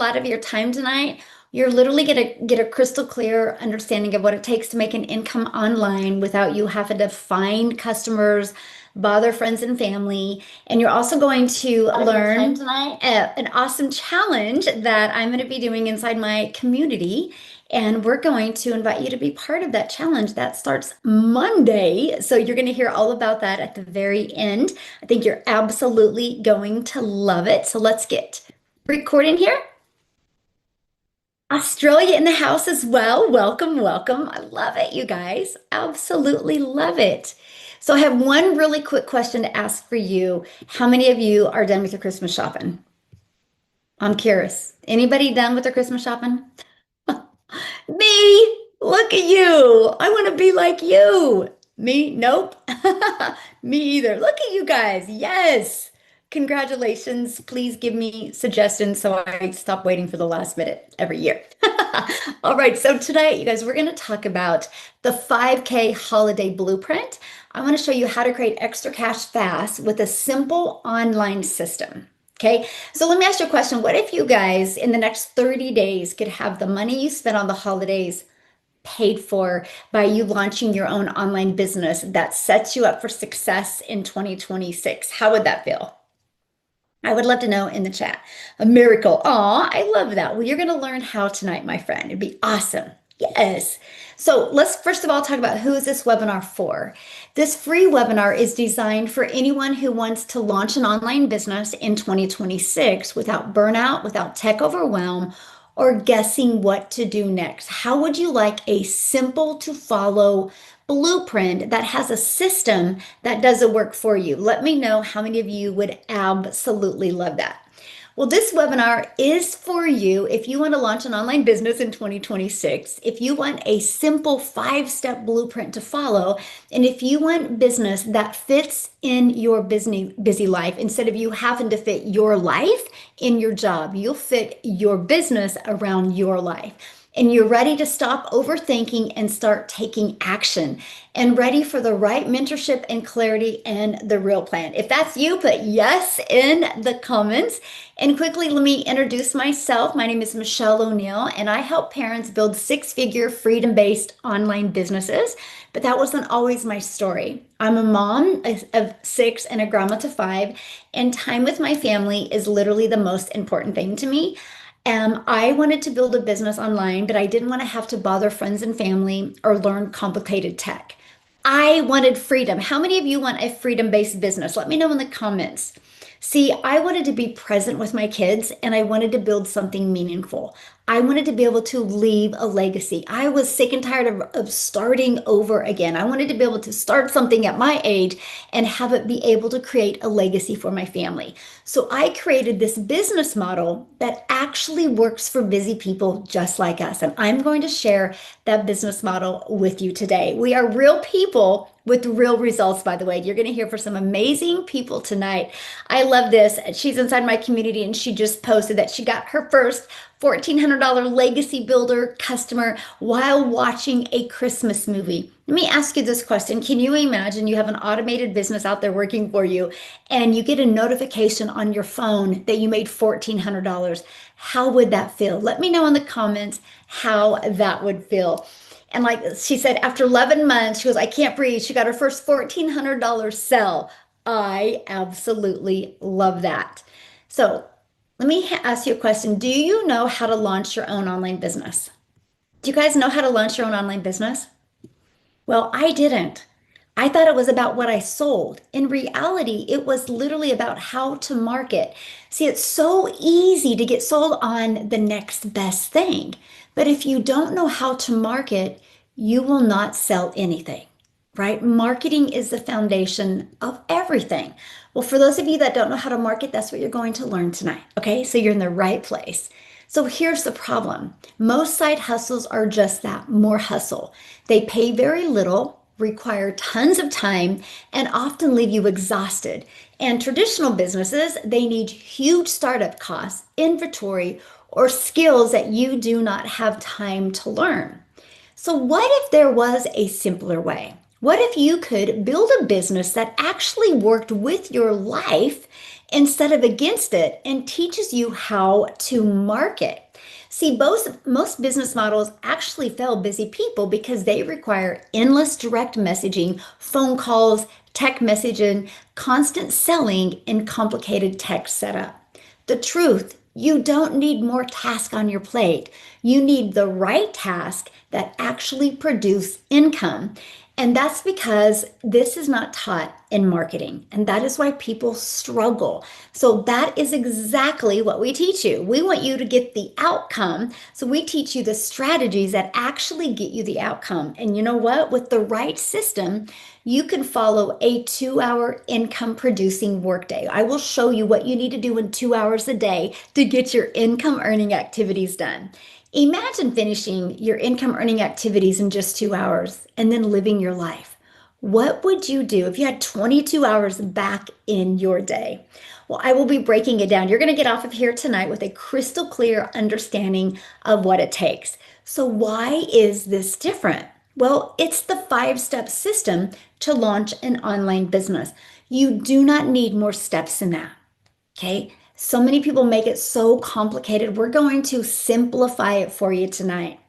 lot of your time tonight. You're literally going to get a crystal clear understanding of what it takes to make an income online without you having to find customers, bother friends and family. And you're also going to learn tonight an awesome challenge that I'm going to be doing inside my community. And we're going to invite you to be part of that challenge that starts Monday. So you're going to hear all about that at the very end. I think you're absolutely going to love it. So let's get recording here. Australia in the house as well. Welcome, welcome. I love it, you guys. Absolutely love it. So I have one really quick question to ask for you. How many of you are done with your Christmas shopping? I'm curious. Anybody done with their Christmas shopping? Me, look at you. I want to be like you. Me, nope. Me either. Look at you guys. Yes. Congratulations. Please give me suggestions so I stop waiting for the last minute every year. All right. So tonight, you guys, we're going to talk about the 5K holiday blueprint. I want to show you how to create extra cash fast with a simple online system. Okay, so let me ask you a question. What if you guys in the next 30 days could have the money you spent on the holidays paid for by you launching your own online business that sets you up for success in 2026? How would that feel? I would love to know in the chat. A miracle. Aw, I love that. Well, you're going to learn how tonight, my friend. It'd be awesome. Yes. So let's first of all talk about who is this webinar for. This free webinar is designed for anyone who wants to launch an online business in 2026 without burnout, without tech overwhelm, or guessing what to do next. How would you like a simple to follow blueprint that has a system that does the work for you? Let me know how many of you would absolutely love that. Well, this webinar is for you if you want to launch an online business in 2026, if you want a simple 5-step blueprint to follow, and if you want business that fits in your busy life instead of you having to fit your life in your job, you'll fit your business around your life. And you're ready to stop overthinking and start taking action and ready for the right mentorship and clarity and the real plan. If that's you, put yes in the comments. And quickly, let me introduce myself. My name is Michelle O'Neill, and I help parents build 6-figure freedom-based online businesses. But that wasn't always my story. I'm a mom of 6 and a grandma to 5, and time with my family is literally the most important thing to me. I wanted to build a business online, but I didn't want to have to bother friends and family or learn complicated tech. I wanted freedom. How many of you want a freedom-based business? Let me know in the comments. See, I wanted to be present with my kids and I wanted to build something meaningful. I wanted to be able to leave a legacy. I was sick and tired of starting over again. I wanted to be able to start something at my age and have it be able to create a legacy for my family. So I created this business model that actually works for busy people just like us. And I'm going to share that business model with you today. We are real people with real results, by the way. You're going to hear from some amazing people tonight. I love this. She's inside my community and she just posted that she got her first $1,400 legacy builder customer while watching a Christmas movie. Let me ask you this question. Can you imagine you have an automated business out there working for you and you get a notification on your phone that you made $1,400? How would that feel? Let me know in the comments how that would feel. And like she said, after 11 months, she goes, I can't breathe. She got her first $1,400 sell. I absolutely love that. So let me ask you a question. Do you know how to launch your own online business? Do you guys know how to launch your own online business? Well, I didn't. I thought it was about what I sold. In reality, it was literally about how to market. See, it's so easy to get sold on the next best thing. But if you don't know how to market, you will not sell anything, right? Marketing is the foundation of everything. Well, for those of you that don't know how to market, that's what you're going to learn tonight. Okay, so you're in the right place. So here's the problem. Most side hustles are just that, more hustle. They pay very little, require tons of time, and often leave you exhausted. And traditional businesses, they need huge startup costs, inventory, or skills that you do not have time to learn. So what if there was a simpler way? What if you could build a business that actually worked with your life instead of against it and teaches you how to market. See, most business models actually fail busy people because they require endless direct messaging, phone calls, tech messaging, constant selling, and complicated tech setup. The truth, you don't need more tasks on your plate. You need the right task that actually produce income. And that's because this is not taught in marketing. And that is why people struggle. So that is exactly what we teach you. We want you to get the outcome. So we teach you the strategies that actually get you the outcome. And you know what? With the right system, you can follow a 2 hour income producing workday. I will show you what you need to do in 2 hours a day to get your income earning activities done. Imagine finishing your income earning activities in just 2 hours and then living your life. What would you do if you had 22 hours back in your day? Well, I will be breaking it down. You're going to get off of here tonight with a crystal clear understanding of what it takes. So, why is this different? Well, it's the 5 step system to launch an online business. You do not need more steps than that. Okay. So many people make it so complicated. We're going to simplify it for you tonight.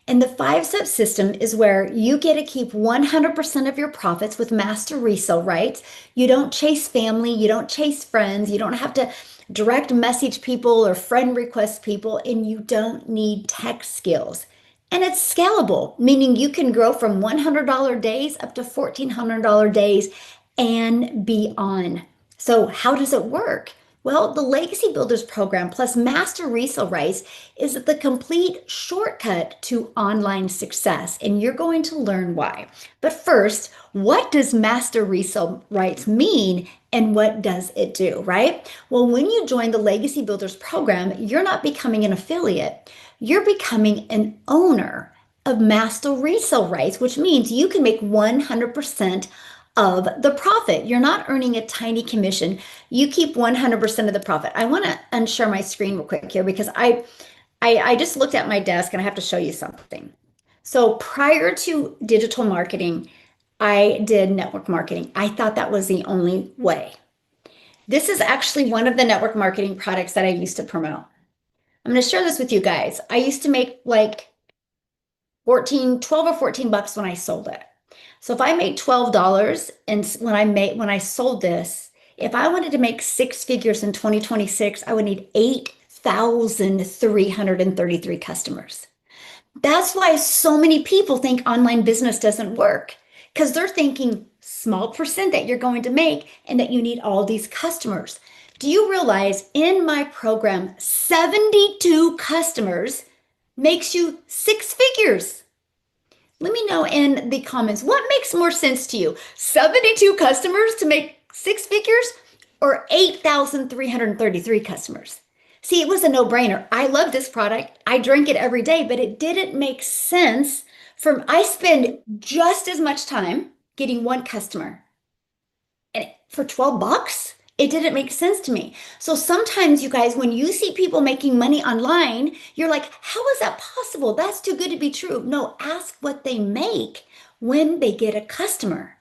And the 5 step system is where you get to keep 100% of your profits with master resale rights. You don't chase family, you don't chase friends, you don't have to direct message people or friend request people, and you don't need tech skills. And it's scalable, meaning you can grow from $100 days up to $1,400 days and beyond. So, how does it work? Well, the Legacy Builders program plus Master Resale Rights is the complete shortcut to online success, and you're going to learn why. But first, what does Master Resale Rights mean and what does it do, right? Well, when you join the Legacy Builders program, you're not becoming an affiliate, you're becoming an owner of Master Resale Rights, which means you can make 100% of the profit. You're not earning a tiny commission. You keep 100% of the profit. I want to unshare my screen real quick here because I just looked at my desk and I have to show you something. So prior to digital marketing, I did network marketing. I thought that was the only way. This is actually one of the network marketing products that I used to promote. I'm going to share this with you guys. I used to make like 12 or 14 bucks when I sold it. So if I made $12 and when I sold this, if I wanted to make 6 figures in 2026, I would need 8,333 customers. That's why so many people think online business doesn't work because they're thinking small percent that you're going to make and that you need all these customers. Do you realize in my program, 72 customers makes you 6 figures? Let me know in the comments what makes more sense to you, 72 customers to make 6 figures or 8,333 customers? See, it was a no-brainer. I love this product. I drink it every day, but it didn't make sense I spend just as much time getting one customer and for 12 bucks. It didn't make sense to me. So sometimes, you guys, when you see people making money online, you're like, how is that possible? That's too good to be true. No, ask what they make when they get a customer,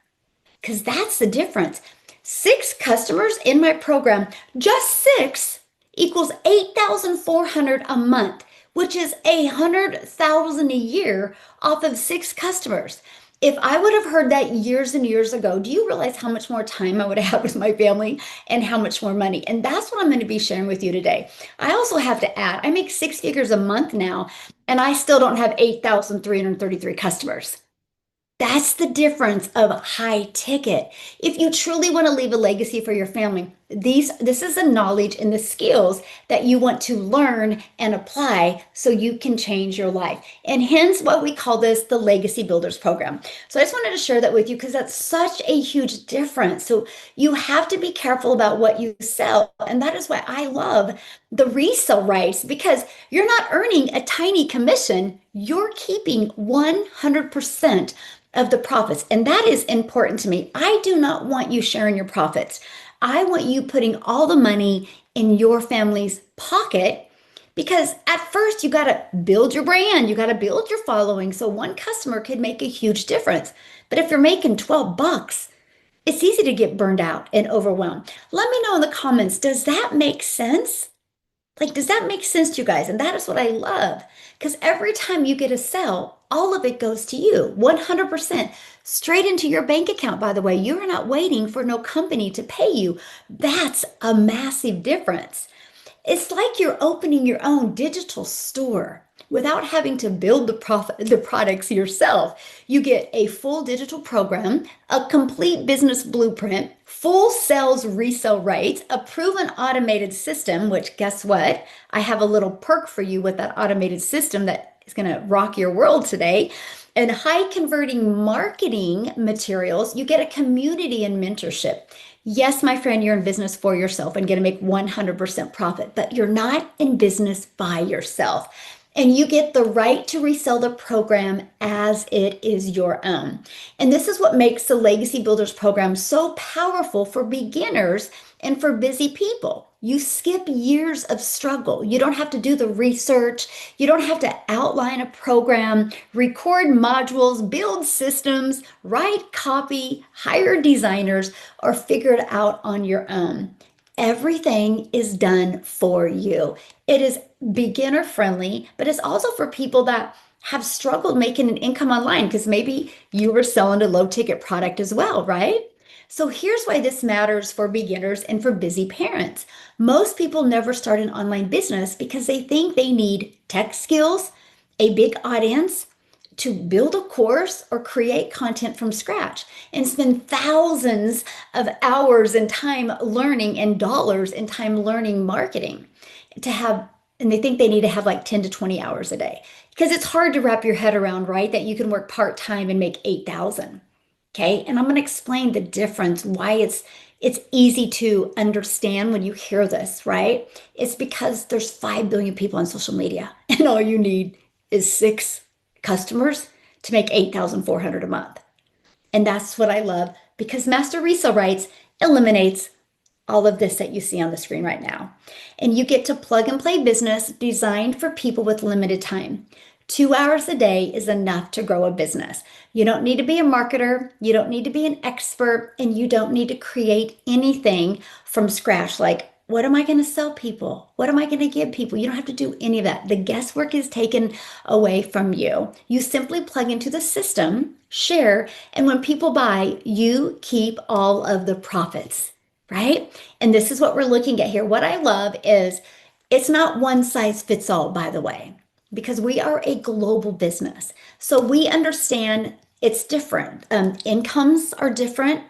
because that's the difference. 6 customers in my program, just 6 equals 8,400 a month, which is 100,000 a year off of 6 customers. If I would have heard that years and years ago, do you realize how much more time I would have had with my family and how much more money? And that's what I'm going to be sharing with you today. I also have to add, I make 6 figures a month now, and I still don't have 8,333 customers. That's the difference of high ticket. If you truly want to leave a legacy for your family, this is the knowledge and the skills that you want to learn and apply so you can change your life. And hence what we call this the Legacy Builders program. So I just wanted to share that with you because that's such a huge difference. So you have to be careful about what you sell. And that is why I love the resale rights, because you're not earning a tiny commission, you're keeping 100% of the profits. And that is important to me. I do not want you sharing your profits. I want you putting all the money in your family's pocket, because at first you got to build your brand, you got to build your following. So one customer could make a huge difference. But if you're making 12 bucks, It's easy to get burned out and overwhelmed. Let me know in the comments, does that make sense? Like, does that make sense to you guys? And that is what I love. Because every time you get a sale, all of it goes to you, 100% straight into your bank account, by the way. You're not waiting for no company to pay you. That's a massive difference. It's like you're opening your own digital store without having to build the products yourself. You get a full digital program, a complete business blueprint, full sales resale rates, a proven automated system, which guess what? I have a little perk for you with that automated system that is going to rock your world today. And high converting marketing materials, you get a community and mentorship. Yes, my friend, you're in business for yourself and going to make 100% profit, but you're not in business by yourself. And you get the right to resell the program as it is your own. And this is what makes the Legacy Builders program so powerful for beginners and for busy people. You skip years of struggle. You don't have to do the research. You don't have to outline a program, record modules, build systems, write copy, hire designers, or figure it out on your own. Everything is done for you. It is beginner friendly, but it's also for people that have struggled making an income online because maybe you were selling a low ticket product as well, right? So here's why this matters for beginners and for busy parents. Most people never start an online business because they think they need tech skills, a big audience, to build a course or create content from scratch and spend thousands of hours and time learning and dollars and time learning marketing to have, and they think they need to have like 10 to 20 hours a day because it's hard to wrap your head around, right? That you can work part-time and make 8,000. Okay. And I'm going to explain the difference, why it's easy to understand when you hear this, right? It's because there's 5 billion people on social media and all you need is 6 customers to make 8,400 a month. And that's what I love because Master Resale Rights eliminates all of this that you see on the screen right now. And you get to plug and play business designed for people with limited time. 2 hours a day is enough to grow a business. You don't need to be a marketer, you don't need to be an expert, and you don't need to create anything from scratch like, what am I going to sell people? What am I going to give people? You don't have to do any of that. The guesswork is taken away from you. You simply plug into the system, share, and when people buy, you keep all of the profits, right? And this is what we're looking at here. What I love is it's not one size fits all, by the way, because we are a global business. So we understand it's different. Incomes are different.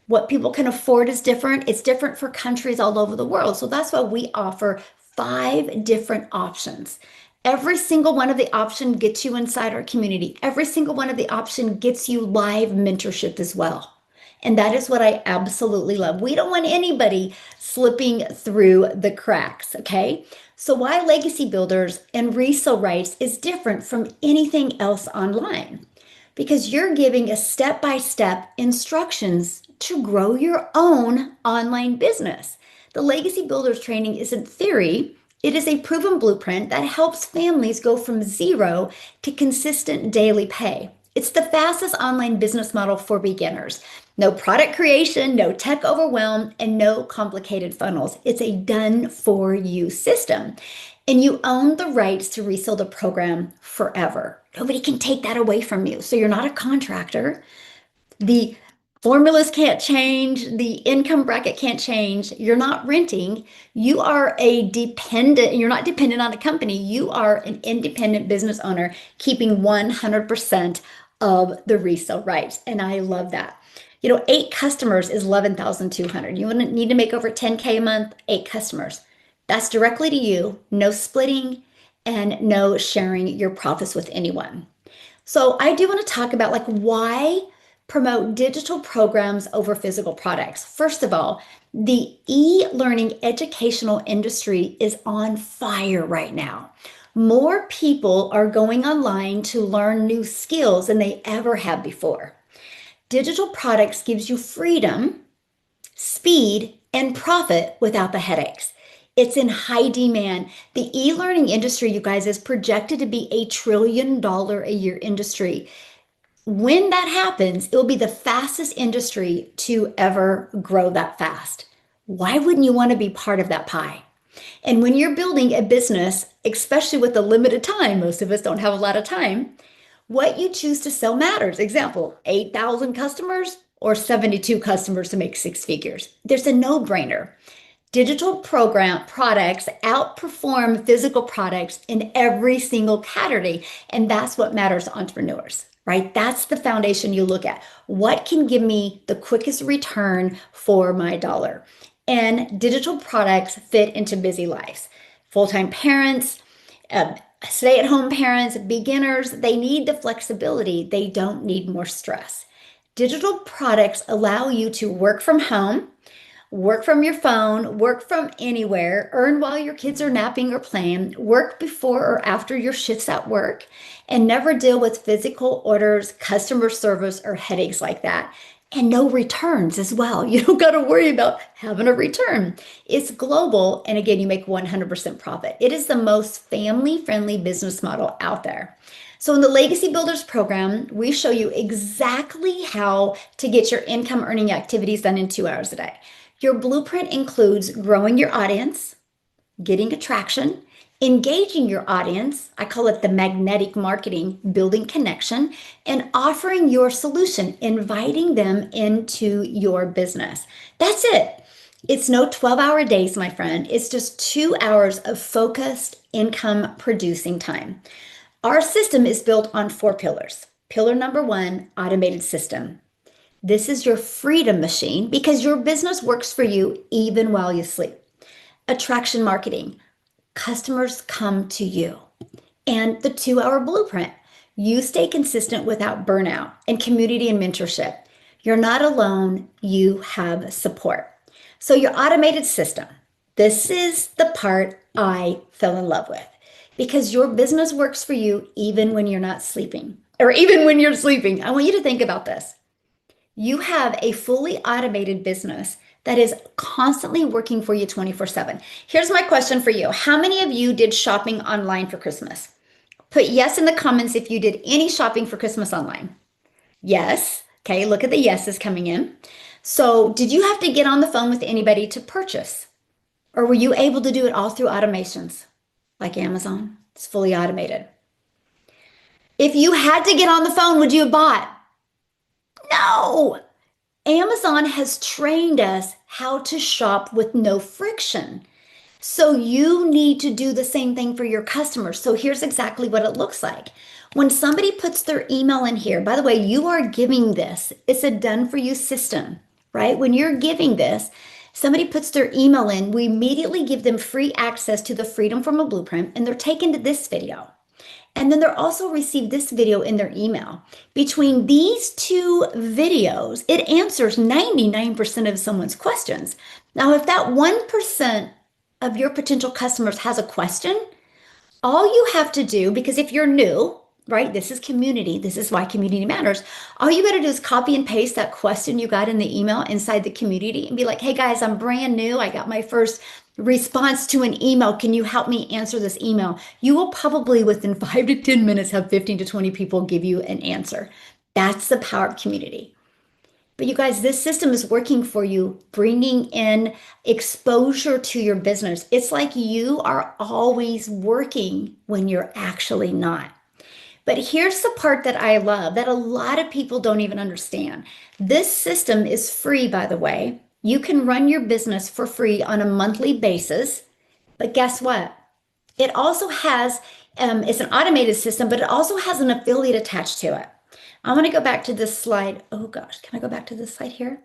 What people can afford is different. It's different for countries all over the world. So that's why we offer 5 different options. Every single one of the option gets you inside our community. Every single one of the option gets you live mentorship as well. And that is what I absolutely love. We don't want anybody slipping through the cracks, okay? So why Legacy Builders and Resale Rights is different from anything else online? Because you're giving a step-by-step instructions to grow your own online business. The Legacy Builders training isn't theory, it is a proven blueprint that helps families go from zero to consistent daily pay. It's the fastest online business model for beginners. No product creation, no tech overwhelm, and no complicated funnels. It's a done for you system. And you own the rights to resell the program forever. Nobody can take that away from you. So you're not a contractor. The formulas can't change. The income bracket can't change. You're not renting. You are you're not dependent on a company. You are an independent business owner keeping 100% of the resale rights. And I love that. 8 customers is 11,200. You wouldn't need to make over 10K a month, 8 customers. That's directly to you, no splitting and no sharing your profits with anyone. So I do want to talk about like why promote digital programs over physical products. First of all, the e-learning educational industry is on fire right now. More people are going online to learn new skills than they ever have before. Digital products gives you freedom, speed, and profit without the headaches. It's in high demand. The e-learning industry, you guys, is projected to be $1 trillion a year industry. When that happens, it will be the fastest industry to ever grow that fast. Why wouldn't you want to be part of that pie? And when you're building a business, especially with a limited time, most of us don't have a lot of time, what you choose to sell matters. Example, 8,000 customers or 72 customers to make six figures. There's a no-brainer. Digital program products outperform physical products in every single category. And that's what matters to entrepreneurs, right? That's the foundation you look at. What can give me the quickest return for my dollar? And digital products fit into busy lives. Full-time parents, stay-at-home parents, beginners, they need the flexibility. They don't need more stress. Digital products allow you to work from home, work from your phone, work from anywhere, earn while your kids are napping or playing, work before or after your shifts at work, and never deal with physical orders, customer service, or headaches like that. And no returns as well. You don't got to worry about having a return. It's global. And again, you make 100% profit. It is the most family-friendly business model out there. So in the Legacy Builders program, we show you exactly how to get your income earning activities done in 2 hours a day. Your blueprint includes growing your audience, getting attraction, engaging your audience, I call it the magnetic marketing, building connection, and offering your solution, inviting them into your business. That's it. It's no 12-hour days, my friend. It's just 2 hours of focused income producing time. Our system is built on 4 pillars. Pillar number 1, automated system. This is your freedom machine because your business works for you even while you sleep. Attraction marketing. Customers come to you. And the 2-hour blueprint. You stay consistent without burnout, and community and mentorship. You're not alone. You have support. So your automated system. This is the part I fell in love with because your business works for you even when you're not sleeping or even when you're sleeping. I want you to think about this. You have a fully automated business that is constantly working for you 24/7. Here's my question for you. How many of you did shopping online for Christmas? Put yes in the comments if you did any shopping for Christmas online. Yes. Okay, look at the yeses coming in. So did you have to get on the phone with anybody to purchase? Or were you able to do it all through automations like Amazon? It's fully automated. If you had to get on the phone, would you have bought? No. Amazon has trained us how to shop with no friction. So you need to do the same thing for your customers. So here's exactly what it looks like. When somebody puts their email in here, by the way, you are giving this. It's a done for you system, right? When you're giving this, somebody puts their email in, we immediately give them free access to the Freedom from a Blueprint, and they're taken to this video. And then they'll also receive this video in their email. Between these 2 videos, it answers 99% of someone's questions. Now, if that 1% of your potential customers has a question, all you have to do, because if you're new, right, this is community, this is why community matters. All you got to do is copy and paste that question you got in the email inside the community and be like, hey guys, I'm brand new. I got my first response to an email. Can you help me answer this email? You will probably within 5 to 10 minutes have 15 to 20 people give you an answer. That's the power of community. But you guys, this system is working for you, bringing in exposure to your business. It's like you are always working when you're actually not. But here's the part that I love that a lot of people don't even understand. This system is free, by the way. You can run your business for free on a monthly basis. But guess what? It also has, it's an automated system, but it also has an affiliate attached to it. I want to go back to this slide. Oh gosh, can I go back to this slide here?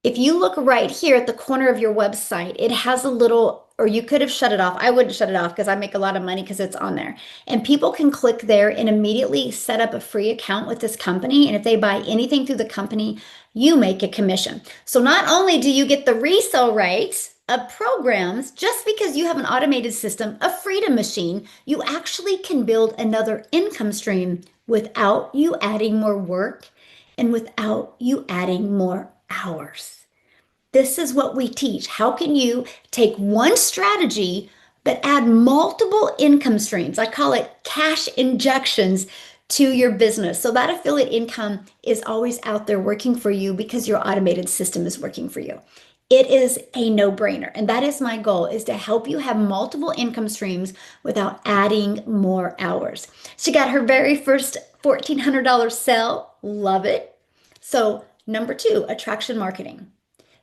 If you look right here at the corner of your website, it has a little, or you could have shut it off. I wouldn't shut it off because I make a lot of money because it's on there. And people can click there and immediately set up a free account with this company. And if they buy anything through the company, you make a commission. So not only do you get the resale rights of programs, just because you have an automated system, a freedom machine, you actually can build another income stream without you adding more work and without you adding more hours. This is what we teach. How can you take one strategy but add multiple income streams? I call it cash injections to your business. So that affiliate income is always out there working for you because your automated system is working for you. It is a no-brainer. And that is my goal, is to help you have multiple income streams without adding more hours. She got her very first $1,400 sale. Love it. So number two, attraction marketing.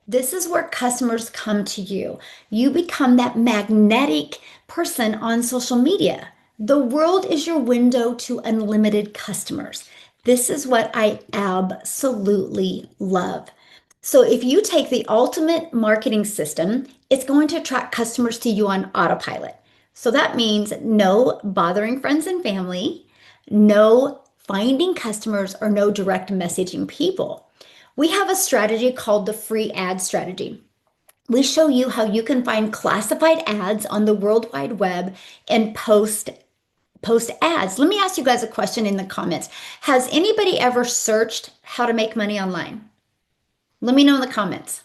This is where customers come to you. You become that magnetic person on social media. The world is your window to unlimited customers. This is what I absolutely love. So if you take the ultimate marketing system, it's going to attract customers to you on autopilot. So that means no bothering friends and family, no finding customers, or no direct messaging people. We have a strategy called the free ad strategy. We show you how you can find classified ads on the World Wide Web and post ads. Let me ask you guys a question in the comments. Has anybody ever searched how to make money online? Let me know in the comments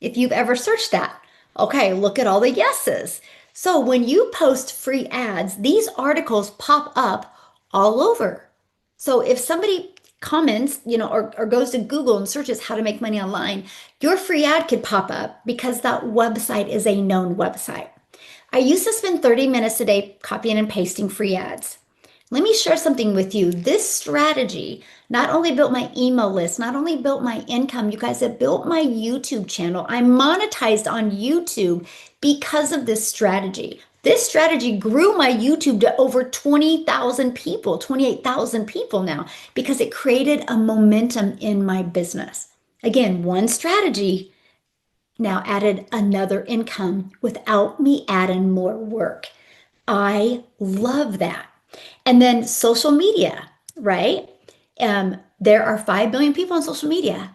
if you've ever searched that. Okay, look at all the yeses. So when you post free ads, these articles pop up all over. So if somebody comments, or goes to Google and searches how to make money online, your free ad could pop up because that website is a known website. I used to spend 30 minutes a day copying and pasting free ads. Let me share something with you. This strategy not only built my email list, not only built my income, you guys, it built my YouTube channel. I monetized on YouTube because of this strategy. This strategy grew my YouTube to over 20,000 people, 28,000 people now, because it created a momentum in my business. Again, one strategy now added another income without me adding more work. I love that. And then social media, right? There are 5 billion people on social media.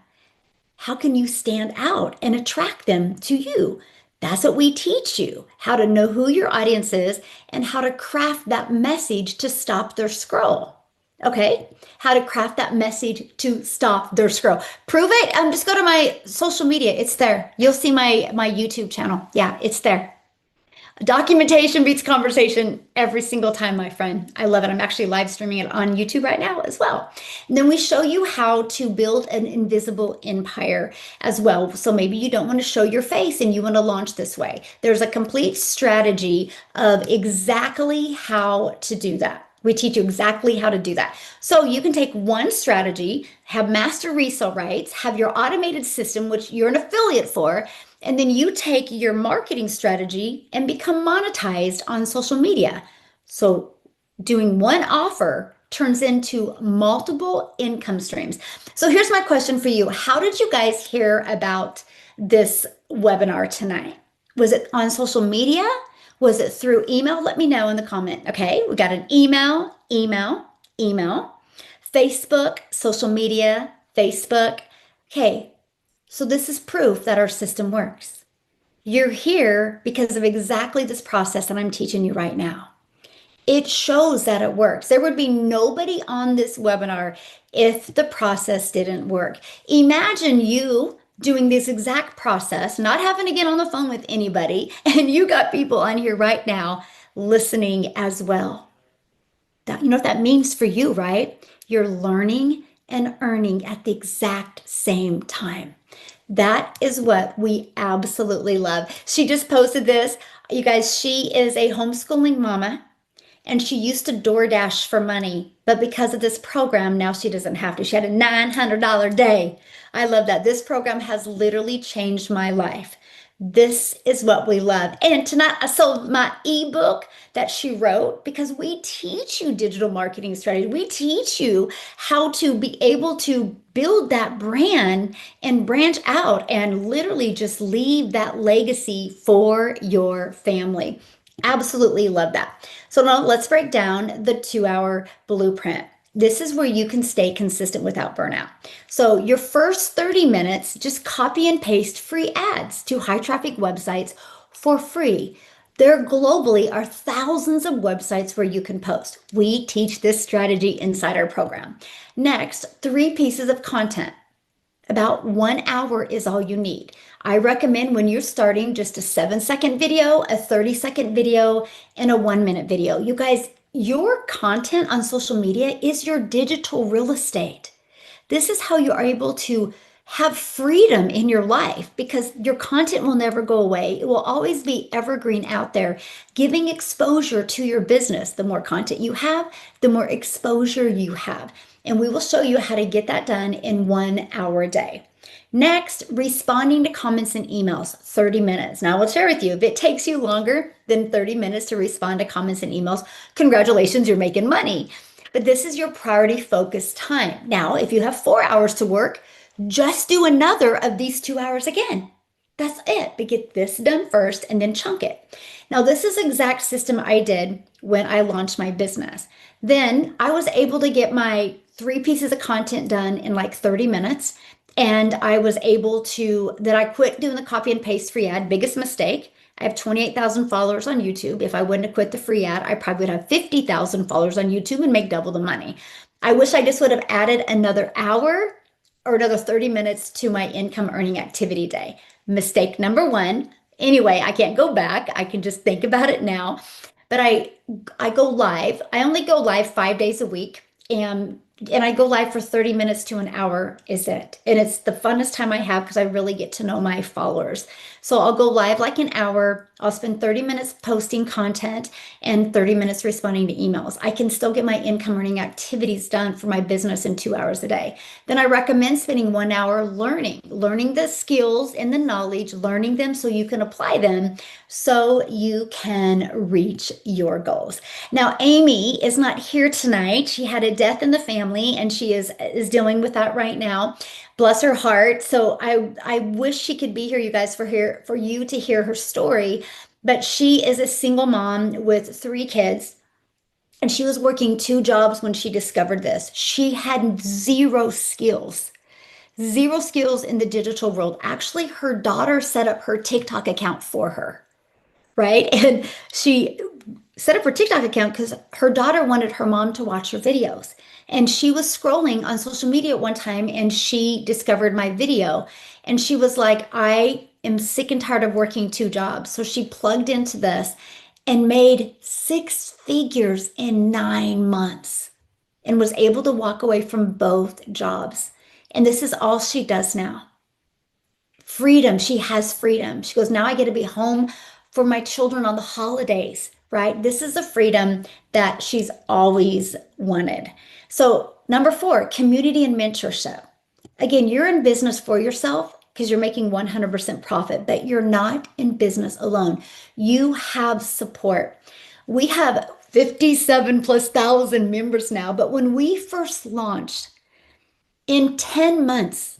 How can you stand out and attract them to you? That's what we teach you, how to know who your audience is and how to craft that message to stop their scroll. Okay, how to craft that message to stop their scroll. Prove it. Just go to my social media. It's there. You'll see my YouTube channel. Yeah, it's there. Documentation beats conversation every single time, my friend. I love it. I'm actually live streaming it on YouTube right now as well. And then we show you how to build an invisible empire as well. So maybe you don't want to show your face and you want to launch this way. There's a complete strategy of exactly how to do that. We teach you exactly how to do that. So you can take one strategy, have master resale rights, have your automated system, which you're an affiliate for, and then you take your marketing strategy and become monetized on social media. So doing one offer turns into multiple income streams. So here's my question for you. How did you guys hear about this webinar tonight? Was it on social media? Was it through email? Let me know in the comment. Okay, we got an email, Facebook, social media, Facebook. Okay, so this is proof that our system works. You're here because of exactly this process that I'm teaching you right now. It shows that it works. There would be nobody on this webinar if the process didn't work. Imagine you doing this exact process, not having to get on the phone with anybody, and you got people on here right now listening as well. You know what that means for you, right? You're learning and earning at the exact same time. That is what we absolutely love. She just posted this. You guys, she is a homeschooling mama and she used to DoorDash for money, but because of this program, now she doesn't have to. She had a $900 day. I love that. This program has literally changed my life. This is what we love. And tonight I sold my ebook that she wrote because we teach you digital marketing strategy. We teach you how to be able to build that brand and branch out and literally just leave that legacy for your family. Absolutely love that. So now let's break down the 2-hour blueprint. This is where you can stay consistent without burnout. So your first 30 minutes, just copy and paste free ads to high traffic websites for free. There globally are thousands of websites where you can post. We teach this strategy inside our program. Next, 3 pieces of content. About 1 hour is all you need. I recommend when you're starting just a 7-second video, a 30-second video, and a 1-minute video. You guys, your content on social media is your digital real estate. This is how you are able to have freedom in your life because your content will never go away. It will always be evergreen out there, giving exposure to your business. The more content you have, the more exposure you have. And we will show you how to get that done in 1 hour a day. Next, responding to comments and emails, 30 minutes. Now, I will share with you, if it takes you longer than 30 minutes to respond to comments and emails, congratulations, you're making money. But this is your priority focused time. Now, if you have 4 hours to work, just do another of these 2 hours again. That's it. But get this done first and then chunk it. Now, this is the exact system I did when I launched my business. Then I was able to get my 3 pieces of content done in like 30 minutes. And I was able to, then I quit doing the copy and paste free ad, biggest mistake. I have 28,000 followers on YouTube. If I wouldn't have quit the free ad, I probably would have 50,000 followers on YouTube and make double the money. I wish I just would have added another hour or another 30 minutes to my income earning activity day. Mistake number 1. Anyway, I can't go back. I can just think about it now. But I go live. I only go live 5 days a week. And I go live for 30 minutes to an hour is it. And it's the funnest time I have because I really get to know my followers. So I'll go live like an hour. I'll spend 30 minutes posting content and 30 minutes responding to emails. I can still get my income earning activities done for my business in 2 hours a day. Then I recommend spending 1 hour learning the skills and the knowledge, learning them so you can apply them so you can reach your goals. Now, Amy is not here tonight. She had a death in the family and she is dealing with that right now. Bless her heart. So I wish she could be here, you guys, for you to hear her story. But she is a single mom with 3 kids. And she was working 2 jobs when she discovered this. She had zero skills in the digital world. Actually, her daughter set up her TikTok account for her, right? And she set up her TikTok account because her daughter wanted her mom to watch her videos. And she was scrolling on social media at one time and she discovered my video. And she was like, I am sick and tired of working 2 jobs. So she plugged into this and made 6 figures in 9 months and was able to walk away from both jobs. And this is all she does now. Freedom. She has freedom. She goes, now I get to be home for my children on the holidays, right? This is the freedom that she's always wanted. So number 4, community and mentorship. Again, you're in business for yourself because you're making 100% profit, but you're not in business alone. You have support. We have 57 plus thousand members now, but when we first launched, in 10 months,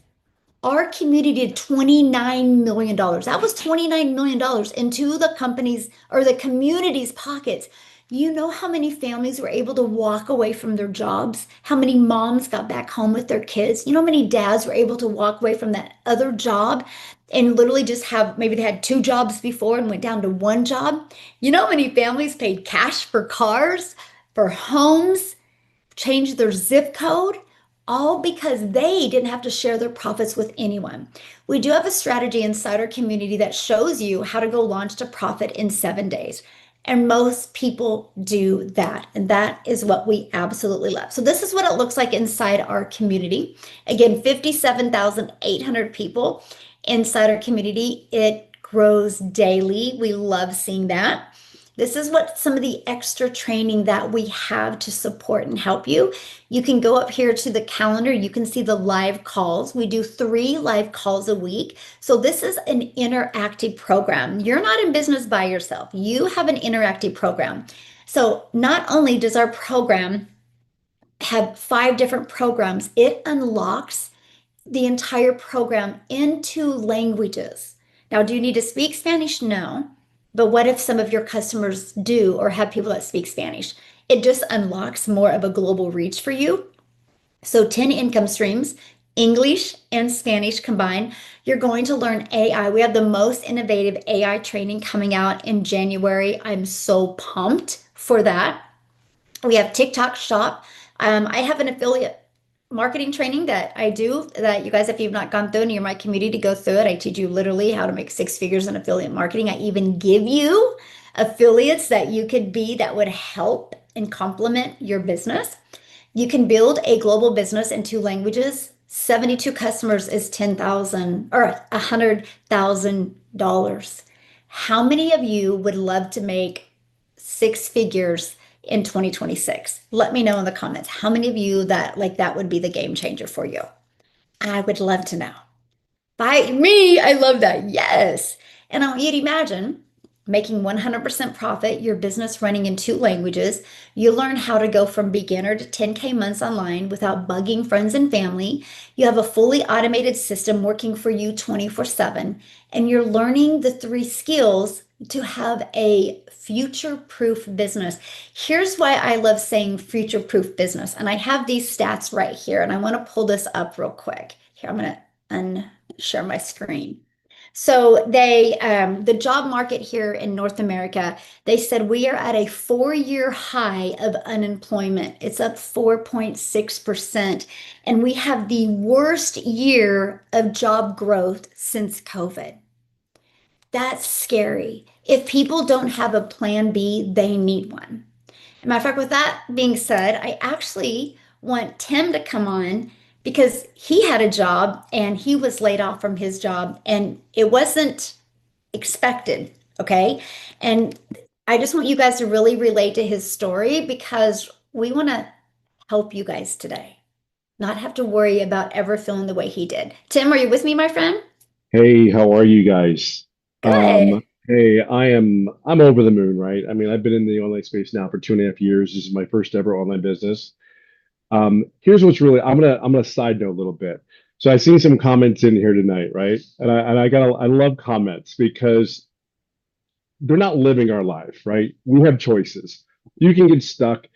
our community did $29 million. That was $29 million into the company's or the community's pockets. You know how many families were able to walk away from their jobs? How many moms got back home with their kids? You know how many dads were able to walk away from that other job and literally just have, maybe they had 2 jobs before and went down to 1 job? You know how many families paid cash for cars, for homes, changed their zip code? All because they didn't have to share their profits with anyone. We do have a strategy inside our community that shows you how to go launch to profit in 7 days. And most people do that. And that is what we absolutely love. So this is what it looks like inside our community. Again, 57,800 people inside our community. It grows daily. We love seeing that. This is what some of the extra training that we have to support and help you. You can go up here to the calendar. You can see the live calls. We do 3 live calls a week. So this is an interactive program. You're not in business by yourself. You have an interactive program. So not only does our program have 5 different programs, it unlocks the entire program into languages. Now, do you need to speak Spanish? No. But what if some of your customers do or have people that speak Spanish? It just unlocks more of a global reach for you. So 10 income streams, English and Spanish combined. You're going to learn AI. We have the most innovative AI training coming out in January. I'm so pumped for that. We have TikTok Shop. I have an affiliate marketing training that I do that you guys, if you've not gone through and you're my community, to go through it. I teach you literally how to make six figures in affiliate marketing. I even give you affiliates that you could be that would help and complement your business. You can build a global business in two languages. 72 customers is 10,000 or $100,000. How many of you would love to make six figures in 2026? Let me know in the comments. How many of you that like that would be the game changer for you? I would love to know. By me, I love that. Yes. And I want you to imagine making 100% profit, your business running in two languages. You learn how to go from beginner to 10K months online without bugging friends and family. You have a fully automated system working for you 24/7, and you're learning the three skills to have a future-proof business. Here's why I love saying future-proof business. And I have these stats right here, and I want to pull this up real quick. Here, I'm going to share my screen. So the job market here in North America, they said we are at a 4-year high of unemployment. It's up 4.6%. And we have the worst year of job growth since COVID. That's scary. If people don't have a plan B, they need one. As a matter of fact, with that being said, I actually want Tim to come on because he had a job and he was laid off from his job and it wasn't expected. Okay. And I just want you guys to really relate to his story because we want to help you guys today, not have to worry about ever feeling the way he did. Tim, are you with me, my friend? Hey, how are you guys? Good. Hey, I'm over the moon, right? I mean, I've been in the online space now for 2.5 years. This is my first ever online business. Here's what's really I'm gonna side note a little bit. So I've seen some comments in here tonight, right? I love comments because they're not living our life, right? We have choices. You can get stuck.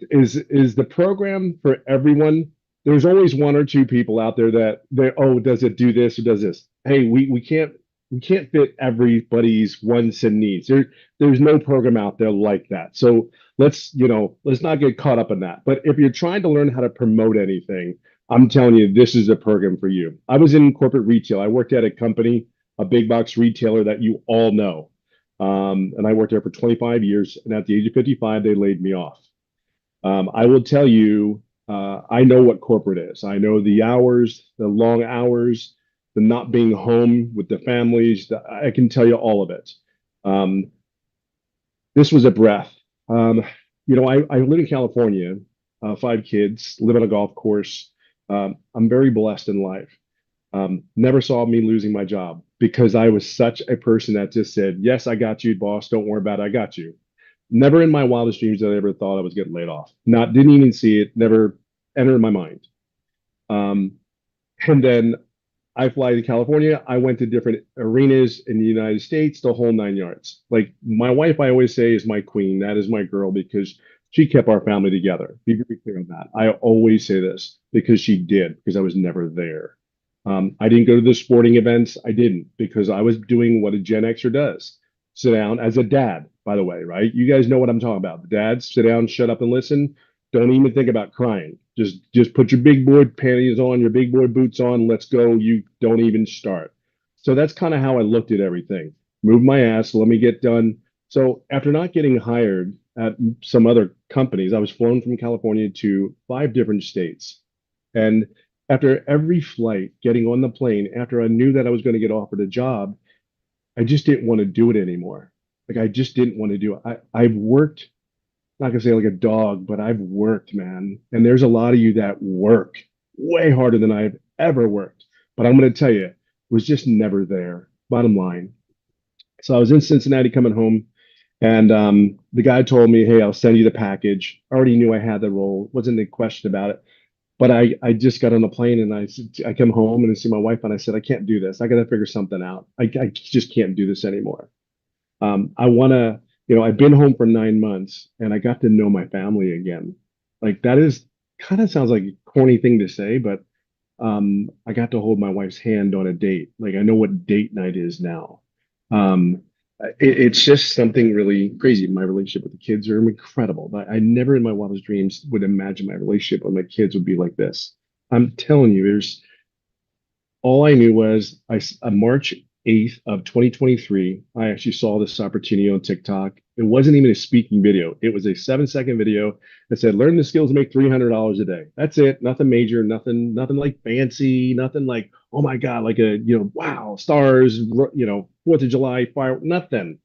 Is the program for everyone? There's always one or two people out there that oh, does it do this or does this? Hey, we can't fit everybody's wants and needs. There's no program out there like that. So let's not get caught up in that. But if you're trying to learn how to promote anything, I'm telling you, this is a program for you. I was in corporate retail. I worked at a company, a big box retailer that you all know. And I worked there for 25 years. And at the age of 55, they laid me off. I will tell you, I know what corporate is. I know the hours, the long hours, the not being home with the families. I can tell you all of it. Um, this was a breath. Um, I live in California, 5 kids, live on a golf course. I'm very blessed in life. Never saw me losing my job because I was such a person that just said, yes, I got you, boss. Don't worry about it. I got you. Never in my wildest dreams did I ever thought I was getting laid off. Didn't even see it, never entered my mind. Um, and then I fly to California. I went to different arenas in the United States, the whole 9 yards. Like my wife, I always say is my queen. That is my girl because she kept our family together. Be very clear on that. I always say this because she did, because I was never there. I didn't go to the sporting events. I didn't because I was doing what a Gen Xer does. Sit down as a dad, by the way, right? You guys know what I'm talking about. The dads, sit down, shut up and listen. Don't even think about crying. Just put your big boy panties on, your big boy boots on. Let's go. You don't even start. So that's kind of how I looked at everything. Move my ass. Let me get done. So after not getting hired at some other companies, I was flown from California to 5 different states. And after every flight, getting on the plane, after I knew that I was going to get offered a job, I just didn't want to do it anymore. Like I just didn't want to do it. I've worked, not gonna say like a dog, but I've worked, man. And there's a lot of you that work way harder than I've ever worked. But I'm gonna tell you, it was just never there. Bottom line. So I was in Cincinnati coming home, and the guy told me, "Hey, I'll send you the package." I already knew I had the role, wasn't a question about it. But I just got on the plane and I come home and I see my wife and I said, I can't do this. I got to figure something out. I just can't do this anymore. I want to, I've been home for 9 months and I got to know my family again. Like that is kind of sounds like a corny thing to say, but I got to hold my wife's hand on a date. Like I know what date night is now. Um, It's just something really crazy. My relationship with the kids are incredible. I never in my wildest dreams would imagine my relationship with my kids would be like this. I'm telling you, there's all I knew was March 8th of 2023, I actually saw this opportunity on TikTok. It wasn't even a speaking video. It was a 7-second video that said, learn the skills to make $300 a day. That's it. Nothing major, nothing like fancy, nothing like, oh my God, like wow, stars, 4th of July, fire, nothing.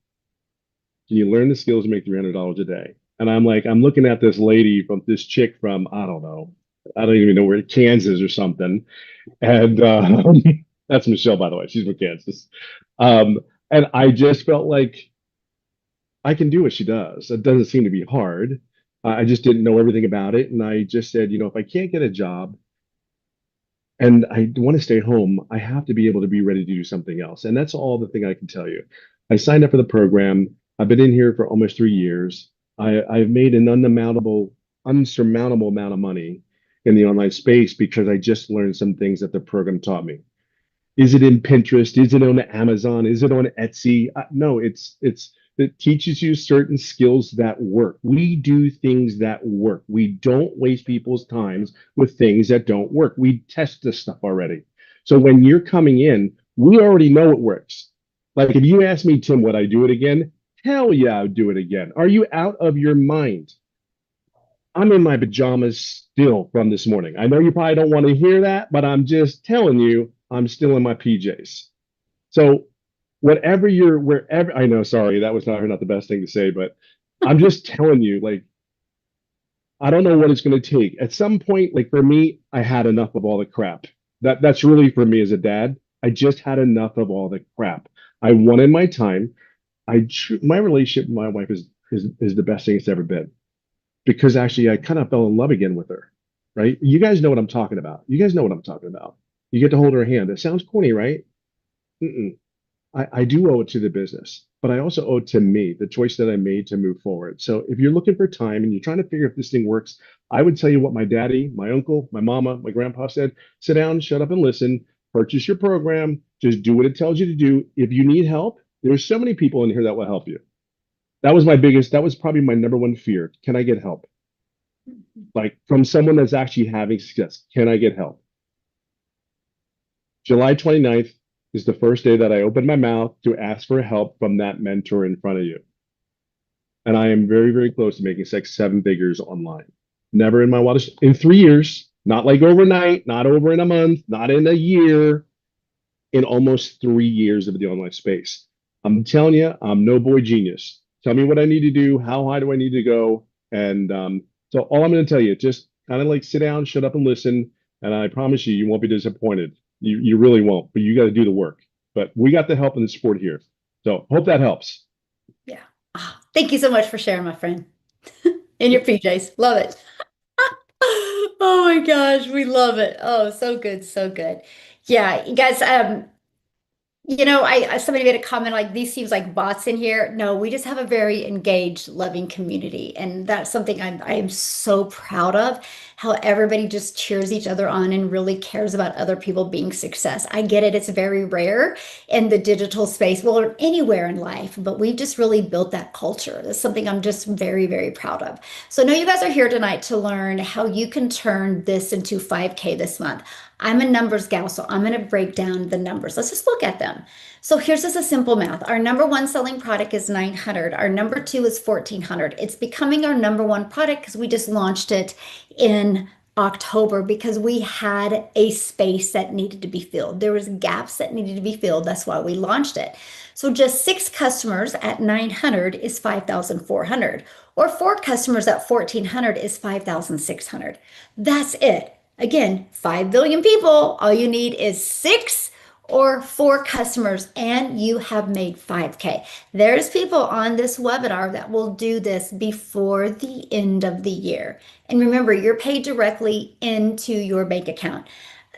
Can you learn the skills to make $300 a day? And I'm like, I'm looking at this lady from this chick from, I don't know, I don't even know where, Kansas or something. And that's Michelle, by the way. She's from Kansas. Um, and I just felt like I can do what she does. It doesn't seem to be hard. I just didn't know everything about it. And I just said, if I can't get a job and I want to stay home, I have to be able to be ready to do something else. And that's all the thing I can tell you. I signed up for the program. I've been in here for almost 3 years. I've made an unsurmountable amount of money in the online space because I just learned some things that the program taught me. Is it in Pinterest? Is it on Amazon? Is it on Etsy? No, it teaches you certain skills that work. We do things that work. We don't waste people's times with things that don't work. We test this stuff already. So when you're coming in, we already know it works. Like if you ask me, Tim, would I do it again? Hell yeah, I'd do it again. Are you out of your mind? I'm in my pajamas still from this morning. I know you probably don't want to hear that, but I'm just telling you, I'm still in my PJs. So wherever, I know, sorry, that was not the best thing to say, but I'm just telling you, like, I don't know what it's going to take. At some point, like for me, I had enough of all the crap. That's really for me as a dad. I just had enough of all the crap. I wanted my time. My relationship with my wife is the best thing it's ever been because actually I kind of fell in love again with her, right? You guys know what I'm talking about. You guys know what I'm talking about. You get to hold her hand. It sounds corny, right? Mm-mm. I do owe it to the business, but I also owe it to me, the choice that I made to move forward. So if you're looking for time and you're trying to figure if this thing works, I would tell you what my daddy, my uncle, my mama, my grandpa said, sit down, shut up and listen, purchase your program, just do what it tells you to do. If you need help, there's so many people in here that will help you. That was probably my number one fear. Can I get help? Like from someone that's actually having success. Can I get help? July 29th is the first day that I opened my mouth to ask for help from that mentor in front of you. And I am very, very close to making 6, 7 figures online. Never in my wildest, in 3 years, not like overnight, not over in a month, not in a year, in almost 3 years of the online space. I'm telling you, I'm no boy genius. Tell me what I need to do. How high do I need to go? And so all I'm going to tell you, just kind of like sit down, shut up and listen. And I promise you, you won't be disappointed. You really won't, but you got to do the work. But we got the help and the support here. So hope that helps. Yeah. Ah, thank you so much for sharing, my friend. In your PJs. Love it. Oh my gosh, we love it. Oh, so good, so good. Yeah, you guys, somebody made a comment like these seems like bots in here. No, we just have a very engaged, loving community, and that's something I am so proud of. How everybody just cheers each other on and really cares about other people being success. I get it; it's very rare in the digital space, well, or anywhere in life, but we've just really built that culture. That's something I'm just very, very proud of. So I know you guys are here tonight to learn how you can turn this into 5K this month. I'm a numbers gal, so I'm going to break down the numbers. Let's just look at them. So here's just a simple math. Our number one selling product is 900. Our number two is 1400. It's becoming our number one product because we just launched it in October because we had a space that needed to be filled. There was gaps that needed to be filled. That's why we launched it. So just 6 customers at 900 is 5,400, or 4 customers at 1400 is 5,600. That's it. Again, 5 billion people, all you need is 6 or 4 customers, and you have made 5K. There's people on this webinar that will do this before the end of the year. And remember, you're paid directly into your bank account.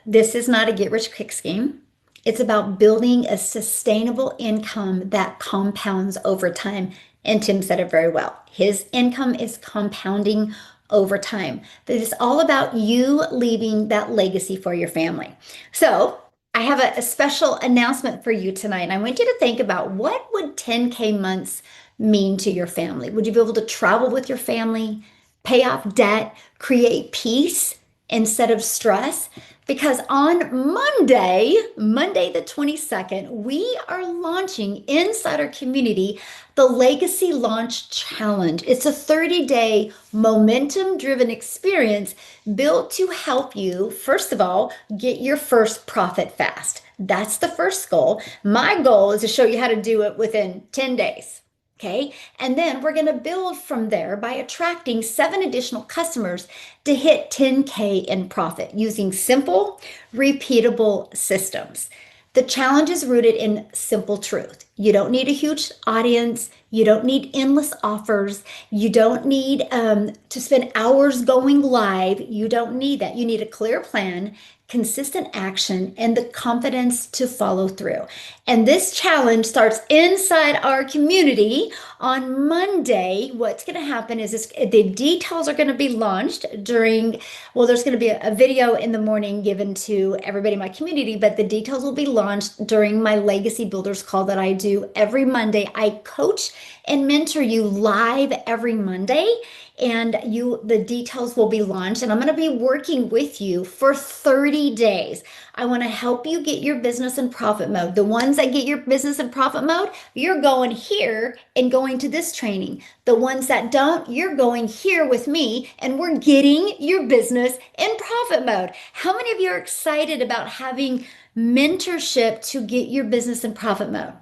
This is not a get rich quick scheme. It's about building a sustainable income that compounds over time. And Tim said it very well. His income is compounding over time. But it's all about you leaving that legacy for your family. So I have a special announcement for you tonight. And I want you to think about what would 10K months mean to your family? Would you be able to travel with your family, pay off debt, create peace instead of stress? Because on Monday the 22nd, we are launching inside our community the Legacy Launch Challenge. It's a 30-day momentum-driven experience built to help you, first of all, get your first profit fast. That's the first goal. My goal is to show you how to do it within 10 days. Okay. And then we're going to build from there by attracting 7 additional customers to hit 10K in profit using simple, repeatable systems. The challenge is rooted in simple truth. You don't need a huge audience. You don't need endless offers. You don't need to spend hours going live. You don't need that. You need a clear plan, consistent action, and the confidence to follow through. And this challenge starts inside our community on Monday. What's going to happen is the details are going to be launched there's going to be a video in the morning given to everybody in my community, but the details will be launched during my Legacy Builders call that I do every Monday. I coach and mentor you live every Monday, and the details will be launched, and I'm going to be working with you for 30 days. I want to help you get your business in profit mode. The ones that get your business in profit mode, you're going here and going to this training. The ones that don't, you're going here with me and we're getting your business in profit mode. How many of you are excited about having mentorship to get your business in profit mode?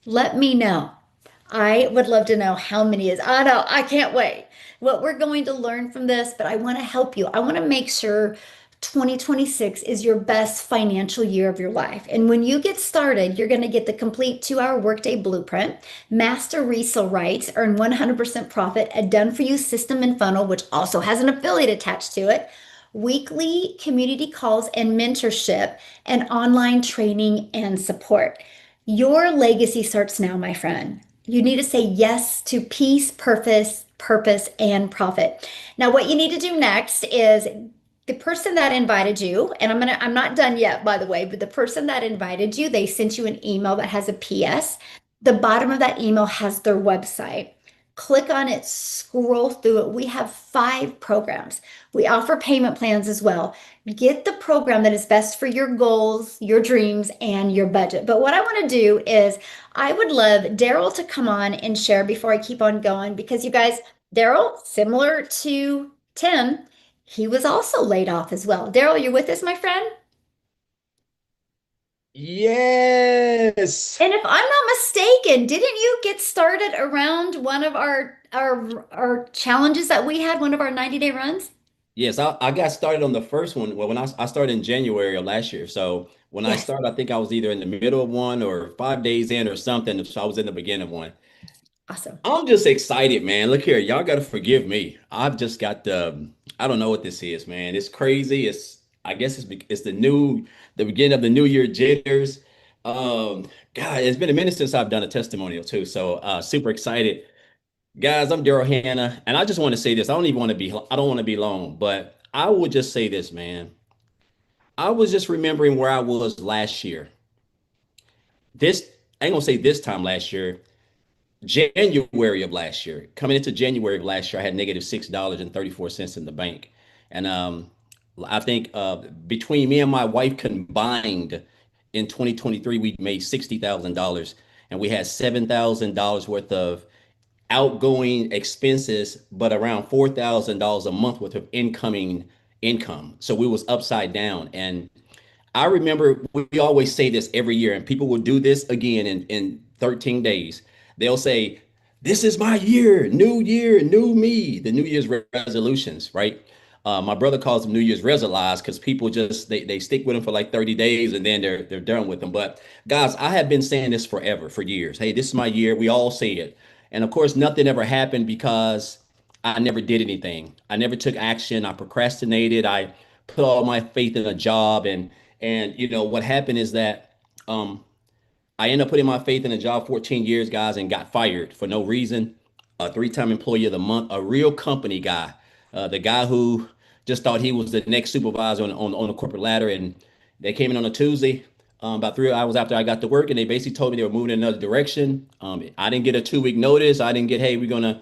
Let me know. I would love to know how many is. I know, I can't wait what we're going to learn from this, but I want to help you. I want to make sure 2026 is your best financial year of your life. And when you get started, you're going to get the complete 2-hour workday blueprint, master resale rights, earn 100% profit, a done for you system and funnel, which also has an affiliate attached to it, weekly community calls and mentorship, and online training and support. Your legacy starts now, my friend. You need to say yes to peace, purpose, and profit. Now, what you need to do next is the person that invited you, and I'm not done yet, by the way, but the person that invited you, they sent you an email that has a PS. The bottom of that email has their website. Click on it, scroll through it. We have 5 programs. We offer payment plans as well. Get the program that is best for your goals, your dreams, and your budget. But what I want to do is I would love Daryl to come on and share before I keep on going, because you guys, Daryl, similar to Tim, he was also laid off as well. Daryl, you with us, my friend? Yes. And if I'm not mistaken, didn't you get started around one of our challenges that we had, one of our 90-day runs? Yes, I got started on the first one. Well, when I started in January of last year. So when I Yes. started, I think I was either in the middle of one or 5 days in or something. So I was in the beginning of one. Awesome. I'm just excited, man. Look here, y'all got to forgive me. I've just got I don't know what this is, man. It's crazy. I guess it's the beginning of the new year jitters. God, it's been a minute since I've done a testimonial too. So super excited. Guys, I'm Daryl Hannah, and I just want to say this. I don't want to be long, but I will just say this, man. I was just remembering where I was last year. This, I ain't gonna say this time last year, January of last year. Coming into January of last year, I had -$6.34 in the bank. And I think between me and my wife combined in 2023, we made $60,000 and we had $7,000 worth of outgoing expenses, but around $4,000 a month worth of incoming income. So we was upside down. And I remember we always say this every year, and people will do this again in 13 days. They'll say, "This is my year, new me," the New Year's resolutions, right? My brother calls them New Year's resolutions because people just they stick with them for like 30 days and then they're done with them. But guys, I have been saying this forever, for years. Hey, this is my year. We all say it. And of course, nothing ever happened because I never did anything. I never took action. I procrastinated. I put all my faith in a job, and what happened is that I ended up putting my faith in a job 14 years, guys, and got fired for no reason. A 3-time employee of the month, a real company guy, the guy who just thought he was the next supervisor on the corporate ladder, and they came in on a Tuesday. about 3 hours after I got to work, and they basically told me they were moving in another direction. I didn't get a 2 week notice. I didn't get, hey, we're gonna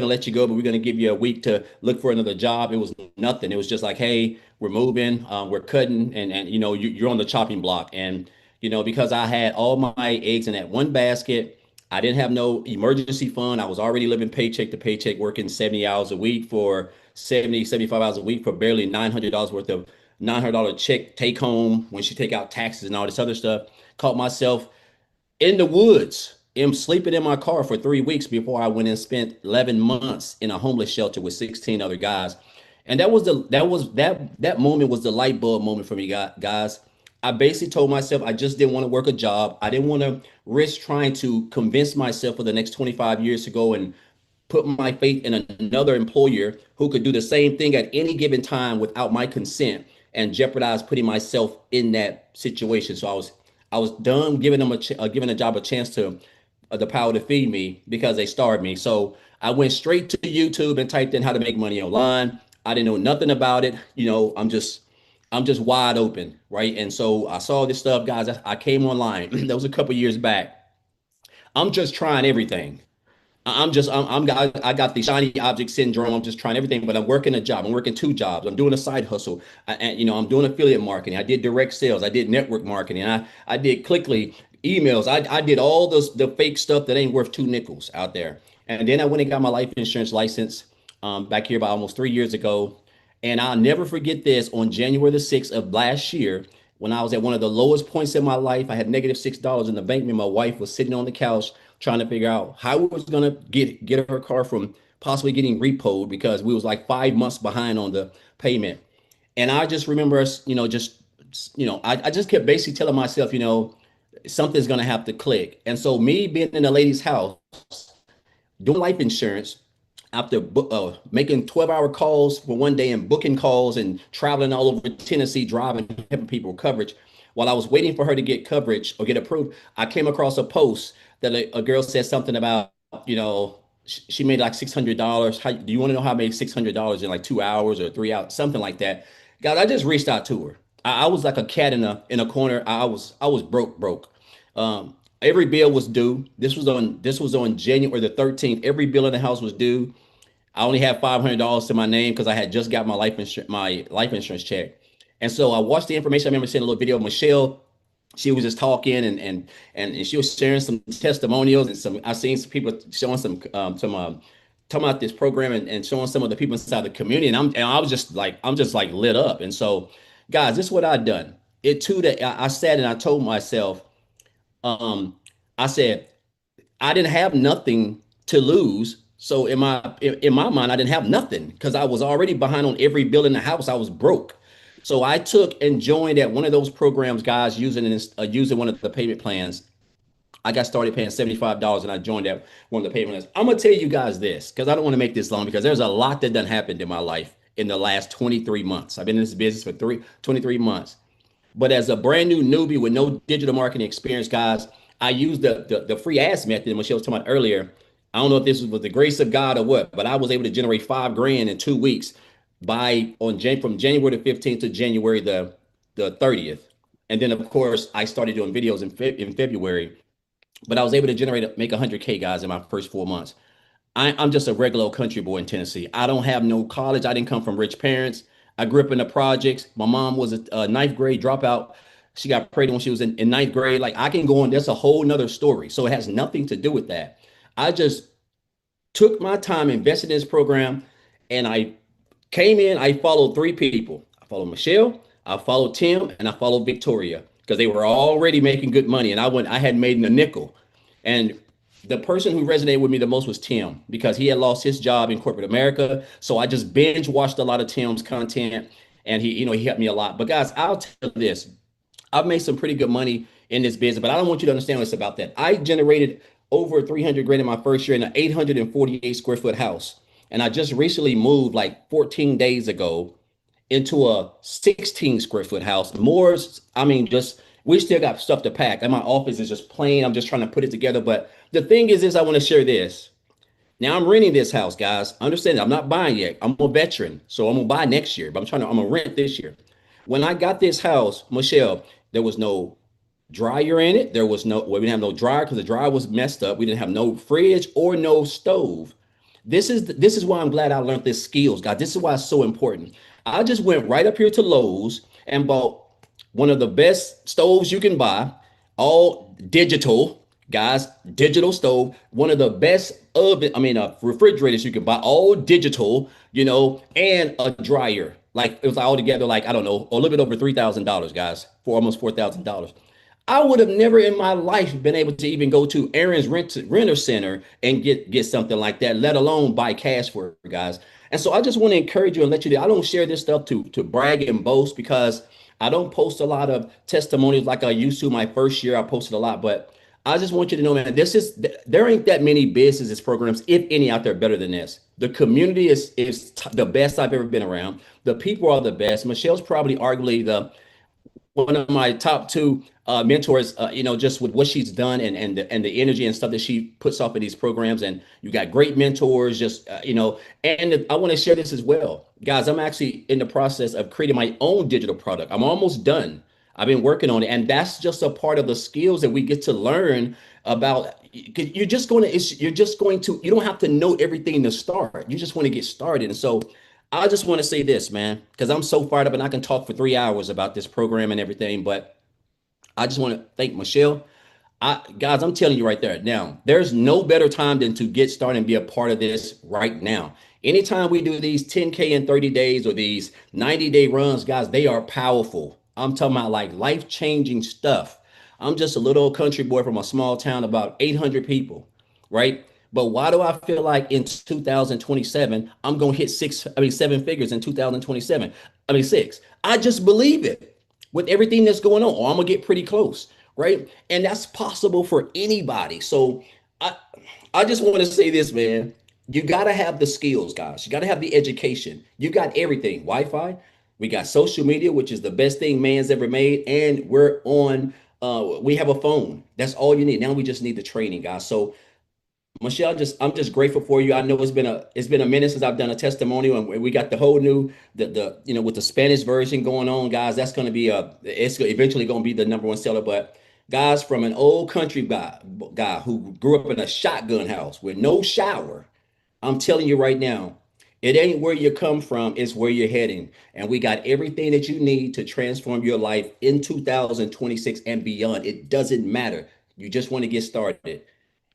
let you go, but we're gonna give you a week to look for another job. It was nothing. It was just like, hey, we're moving, we're cutting, and you're on the chopping block. And because I had all my eggs in that one basket, I didn't have no emergency fund. I was already living paycheck to paycheck, working 70 hours a week for 75 hours a week for barely $900 worth of $900 check take home when she take out taxes and all this other stuff. Caught myself in the woods. I'm sleeping in my car for 3 weeks before I went and spent 11 months in a homeless shelter with 16 other guys. And that moment was the light bulb moment for me, guys. I basically told myself I just didn't want to work a job. I didn't want to risk trying to convince myself for the next 25 years to go and put my faith in another employer who could do the same thing at any given time without my consent and jeopardize putting myself in that situation. So I was done giving them giving a job a chance to the power to feed me because they starved me. So I went straight to YouTube and typed in how to make money online. I didn't know nothing about it. I'm just wide open, right? And so I saw this stuff, guys. I came online. That was a couple years back. I'm just trying everything. I got the shiny object syndrome. I'm just trying everything, but I'm working a job. I'm working two jobs. I'm doing a side hustle. And I'm doing affiliate marketing. I did direct sales. I did network marketing. I did Clickly emails. I did all the fake stuff that ain't worth two nickels out there. And then I went and got my life insurance license back here about almost 3 years ago. And I'll never forget this on January the 6th of last year when I was at one of the lowest points in my life. I had -$6 in the bank. Me and my wife was sitting on the couch trying to figure out how we was gonna get her car from possibly getting repoed because we was like 5 months behind on the payment. And I just remember us, I just kept basically telling myself, something's gonna have to click. And so me being in a lady's house doing life insurance after making 12-hour calls for one day and booking calls and traveling all over Tennessee, driving, helping people with coverage. While I was waiting for her to get coverage or get approved, I came across a post that a girl said something about, she made like $600. How do you want to know how I made $600 in like 2 hours or 3 hours, something like that? Guys, I just reached out to her. I was like a cat in a corner. I was broke. Every bill was due. This was on January the 13th. Every bill in the house was due. I only had $500 to my name because I had just got my life insurance check. And so I watched the information. I remember seeing a little video of Michelle. She was just talking and she was sharing some testimonials and I seen some people showing some talking about this program and showing some of the people inside the community. And I was just like, I'm just like lit up. And so, guys, this is what I done. It too that I sat and I told myself, I said, I didn't have nothing to lose. So in my mind, I didn't have nothing because I was already behind on every bill in the house. I was broke. So I took and joined at one of those programs, guys, using one of the payment plans. I got started paying $75 and I joined at one of the payment plans. I'm gonna tell you guys this because I don't want to make this long because there's a lot that done happened in my life in the last 23 months. I've been in this business for 23 months. But as a brand new newbie with no digital marketing experience, guys, I used the free ads method, Michelle was talking about earlier. I don't know if this was the grace of God or what, but I was able to generate 5 grand in 2 weeks from January the 15th to January the 30th. And then of course I started doing videos in February, but I was able to make 100K, guys, in my first 4 months. I'm just a regular old country boy in Tennessee. I don't have no college. I didn't come from rich parents. I grew up in the projects. My mom was a ninth grade dropout. She got pregnant when she was in ninth grade. Like I can go on, that's a whole nother story. So it has nothing to do with that. I just took my time, invested in this program, and I came in. I followed three people. I followed Michelle, I followed Tim, and I followed Victoria because they were already making good money. And I had made a nickel. And the person who resonated with me the most was Tim because he had lost his job in corporate America. So I just binge watched a lot of Tim's content and he helped me a lot. But guys, I'll tell you this. I've made some pretty good money in this business, but I don't want you to understand what's about that. I generated over 300 grand in my first year in an 848 square foot house. And I just recently moved like 14 days ago into a 16 square foot house. More, I mean, just we still got stuff to pack. And my office is just plain. I'm just trying to put it together. But the thing is I want to share this. Now I'm renting this house, guys. Understand, I'm not buying yet. I'm a veteran, so I'm gonna buy next year. But I'm gonna rent this year. When I got this house, Michelle, There was no dryer in it. There was no, well, we didn't have no dryer because the dryer was messed up. We didn't have no fridge or no stove. This is why I'm glad I learned this skills, guys. This is why it's so important. I just went right up here to Lowe's and bought one of the best stoves you can buy, all digital, guys, digital stove, one of the best refrigerators you can buy, all digital, and a dryer. Like it was all together, like I don't know, a little bit over $3,000, guys, for almost $4,000. I would have never in my life been able to even go to Aaron's Renter Center and get something like that, let alone buy cash for it, guys. And so I just want to encourage you and let you know I don't share this stuff to brag and boast because I don't post a lot of testimonials like I used to my first year. I posted a lot, but I just want you to know, man, there ain't that many businesses programs, if any, out there better than this. The community is the best I've ever been around. The people are the best. Michelle's probably arguably the one of my top two mentors, just with what she's done and the energy and stuff that she puts off in these programs. And you got great mentors, and I want to share this as well. Guys, I'm actually in the process of creating my own digital product. I'm almost done. I've been working on it. And that's just a part of the skills that we get to learn about. You're just going to, you don't have to know everything to start. You just want to get started. And so I just want to say this, man, because I'm so fired up and I can talk for 3 hours about this program and everything. But I just want to thank Michelle. Guys, I'm telling you right there now, there's no better time than to get started and be a part of this right now. Anytime we do these 10K in 30 days or these 90-day runs, guys, they are powerful. I'm talking about like life-changing stuff. I'm just a little old country boy from a small town, about 800 people, right? But why do I feel like in 2027, I'm going to hit seven figures in 2027? Six. I just believe it with everything that's going on, or I'm going to get pretty close, right? And that's possible for anybody. So I just want to say this, man. You got to have the skills, guys. You got to have the education. You got everything. Wi-Fi. We got social media, which is the best thing man's ever made. And we have a phone. That's all you need. Now we just need the training, guys. So Michelle, I'm just grateful for you. I know it's been a minute since I've done a testimonial, and we got the whole new with the Spanish version going on, guys. That's going to be it's eventually going to be the #1 seller. But guys, from an old country guy who grew up in a shotgun house with no shower, I'm telling you right now, it ain't where you come from, it's where you're heading. And we got everything that you need to transform your life in 2026 and beyond. It doesn't matter. You just want to get started.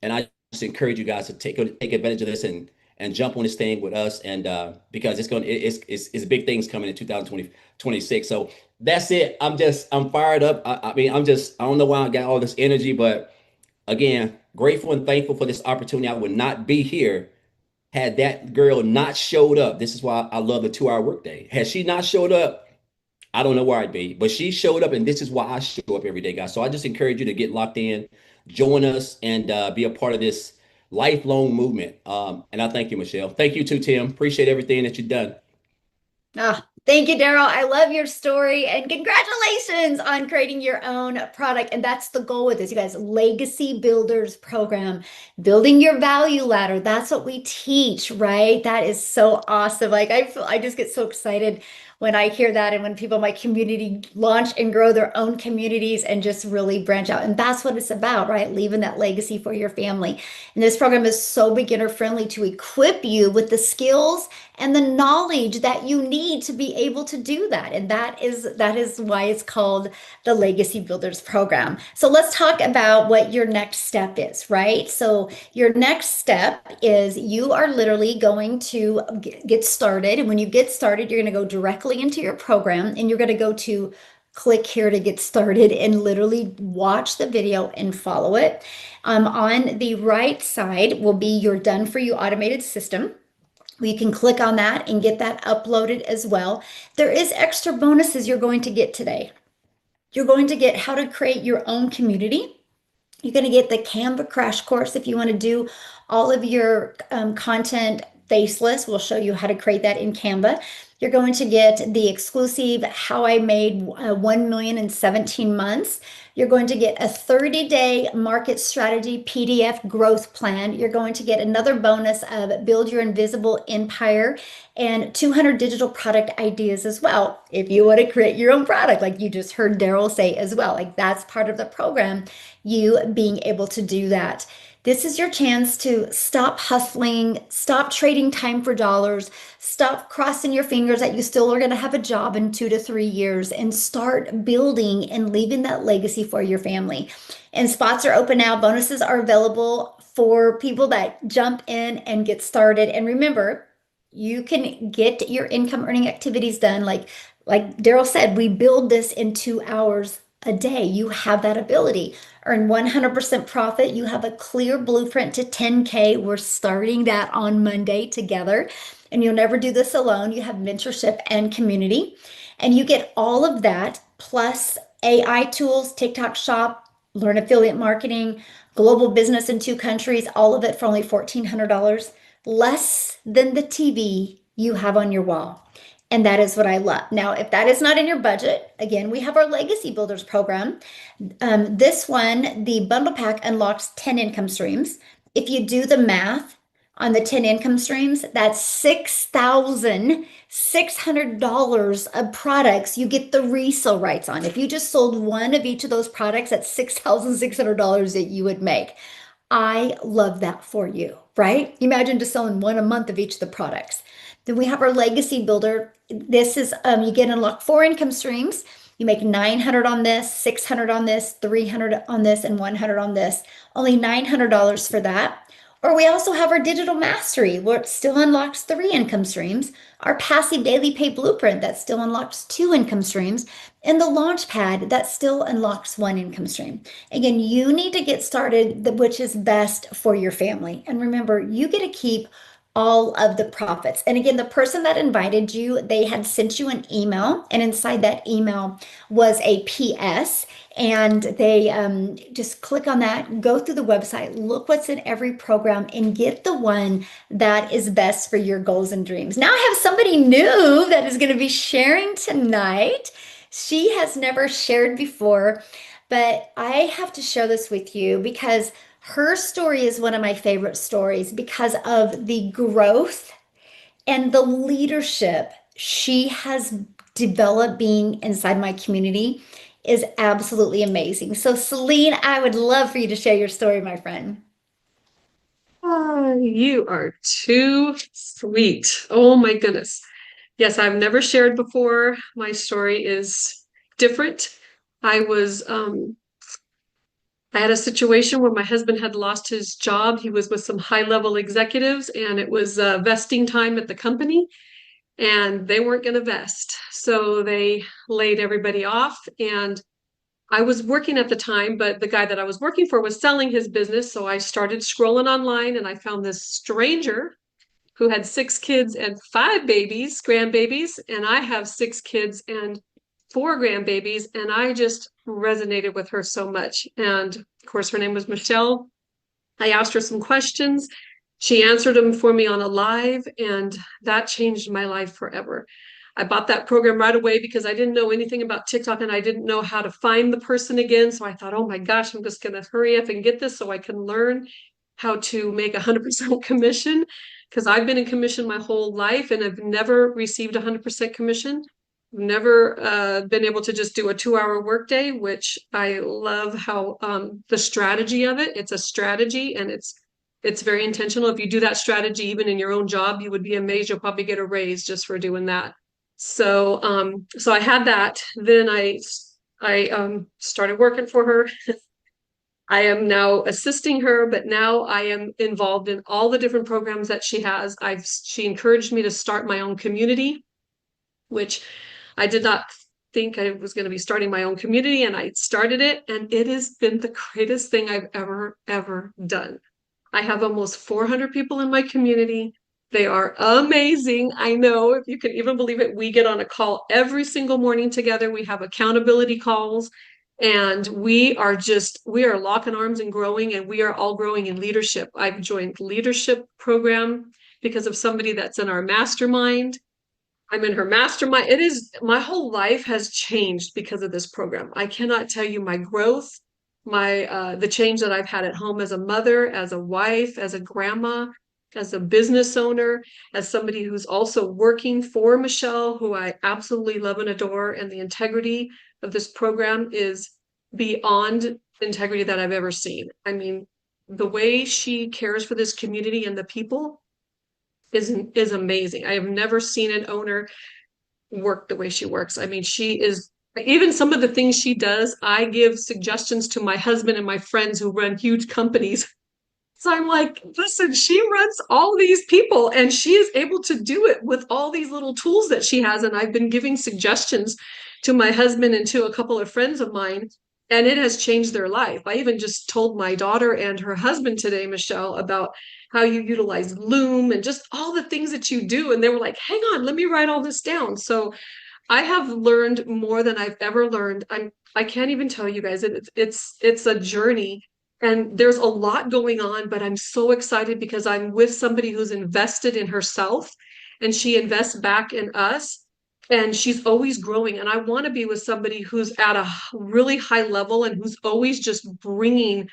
And I just encourage you guys to take advantage of this and jump on this thing with us. And because it's big things coming in 2026. So that's it. I'm fired up. I don't know why I got all this energy, but again, grateful and thankful for this opportunity. I would not be here had that girl not showed up. This is why I love the 2-hour workday. Had she not showed up, I don't know where I'd be, but she showed up, and this is why I show up every day, guys. So I just encourage you to get locked in, join us, and be a part of this lifelong movement. And I thank you, Michelle. Thank you too, Tim. Appreciate everything that you've done. Thank you, Daryl. I love your story and congratulations on creating your own product. And that's the goal with this, you guys. Legacy Builders Program, building your value ladder. That's what we teach, right? That is so awesome. Like I just get so excited when I hear that and when people in my community launch and grow their own communities and just really branch out. And that's what it's about, right? Leaving that legacy for your family. And this program is so beginner friendly to equip you with the skills and the knowledge that you need to be able to do that. And that is why it's called the Legacy Builders Program. So let's talk about what your next step is, right? So your next step is you are literally going to get started. And when you get started, you're going to go directly into your program and you're going to go to click here to get started and literally watch the video and follow it. On the right side will be your done for you automated system. You can click on that and get that uploaded as well. There is extra bonuses you're going to get today. You're going to get how to create your own community. You're going to get the Canva crash course if you want to do all of your content faceless. We'll show you how to create that in Canva. You're going to get the exclusive How I Made 1 Million in 17 Months. You're going to get a 30-day market strategy PDF growth plan. You're going to get another bonus of Build Your Invisible Empire and 200 digital product ideas as well. If you want to create your own product, like you just heard Daryl say as well, like that's part of the program, you being able to do that. This is your chance to stop hustling, stop trading time for dollars, stop crossing your fingers that you still are going to have a job in 2 to 3 years, and start building and leaving that legacy for your family. And spots are open now. Bonuses are available for people that jump in and get started. And remember, you can get your income earning activities done. Like Daryl said, we build this in 2 hours a day. You have that ability. Earn 100% profit. You have a clear blueprint to 10K. We're starting that on Monday together. And you'll never do this alone. You have mentorship and community. And you get all of that plus AI tools, TikTok Shop, learn affiliate marketing, global business in 2 countries, all of it for only $1,400, less than the TV you have on your wall. And that is what I love. Now, if that is not in your budget, again, we have our Legacy Builders program. This one, the bundle pack unlocks 10 income streams. If you do the math on the 10 income streams, that's $6,600 of products you get the resale rights on. If you just sold one of each of those products, that's $6,600 that you would make. I love that for you, right? Imagine just selling one a month of each of the products. Then we have our Legacy Builder. This is you get unlock 4 income streams. You make 900 on this, 600 on this, 300 on this, and 100 on this. Only $900 for that. Or we also have our Digital Mastery, where it still unlocks 3 income streams. Our Passive Daily Pay Blueprint that still unlocks 2 income streams. And the Launchpad that still unlocks 1 income stream. Again, you need to get started, which is best for your family. And remember, you get to keep all of the profits. And again, the person that invited you, they had sent you an email, and inside that email was a PS. And they just click on that, go through the website, look what's in every program, and get the one that is best for your goals and dreams. Now I have somebody new that is going to be sharing tonight. She has never shared before, but I have to share this with you because her story is one of my favorite stories because of the growth and the leadership she has developed being inside my community is absolutely amazing. So, Celine, I would love for you to share your story, my friend. You are too sweet. Oh my goodness. Yes, I've never shared before. My story is different. I was I had a situation where my husband had lost his job. He was with some high-level executives, and it was vesting time at the company, and they weren't going to vest. So they laid everybody off. And I was working at the time, but the guy that I was working for was selling his business. So I started scrolling online, and I found this stranger who had 6 kids and 5 babies, grandbabies, and I have 6 kids and 4 grandbabies, and I just resonated with her so much. And of course, her name was Michelle. I asked her some questions. She answered them for me on a live, and that changed my life forever. I bought that program right away because I didn't know anything about TikTok, and I didn't know how to find the person again. So I thought, oh my gosh, I'm just going to hurry up and get this so I can learn how to make 100% commission, because I've been in commission my whole life and I've never received 100% commission. Never been able to just do a 2-hour workday, which I love how the strategy of it. It's a strategy, and it's very intentional. If you do that strategy even in your own job, you would be amazed. You'll probably get a raise just for doing that. So so I had that. Then I started working for her. I am now assisting her, but now I am involved in all the different programs that she has. She encouraged me to start my own community, which I did not think I was going to be starting my own community, and I started it, and it has been the greatest thing I've ever done. I have almost 400 people in my community. They are amazing. I know, if you can even believe it, we get on a call every single morning together. We have accountability calls, and we are locking arms and growing, and we are all growing in leadership. I've joined leadership program because of somebody that's in our mastermind. I'm in her mastermind. It is, my whole life has changed because of this program. I cannot tell you my growth, the change that I've had at home as a mother, as a wife, as a grandma, as a business owner, as somebody who's also working for Michelle, who I absolutely love and adore. And the integrity of this program is beyond integrity that I've ever seen. I mean, the way she cares for this community and the people is amazing. I have never seen an owner work the way she works. I mean, she is, even some of the things she does, I give suggestions to my husband and my friends who run huge companies. So I'm like, listen, she runs all these people and she is able to do it with all these little tools that she has. And I've been giving suggestions to my husband and to a couple of friends of mine, and it has changed their life. I even just told my daughter and her husband today, Michelle, about how you utilize Loom and just all the things that you do. And they were like, hang on, let me write all this down. So I have learned more than I've ever learned. I can't even tell you guys, it's a journey. And there's a lot going on, but I'm so excited because I'm with somebody who's invested in herself and she invests back in us. And she's always growing. And I want to be with somebody who's at a really high level and who's always just bringing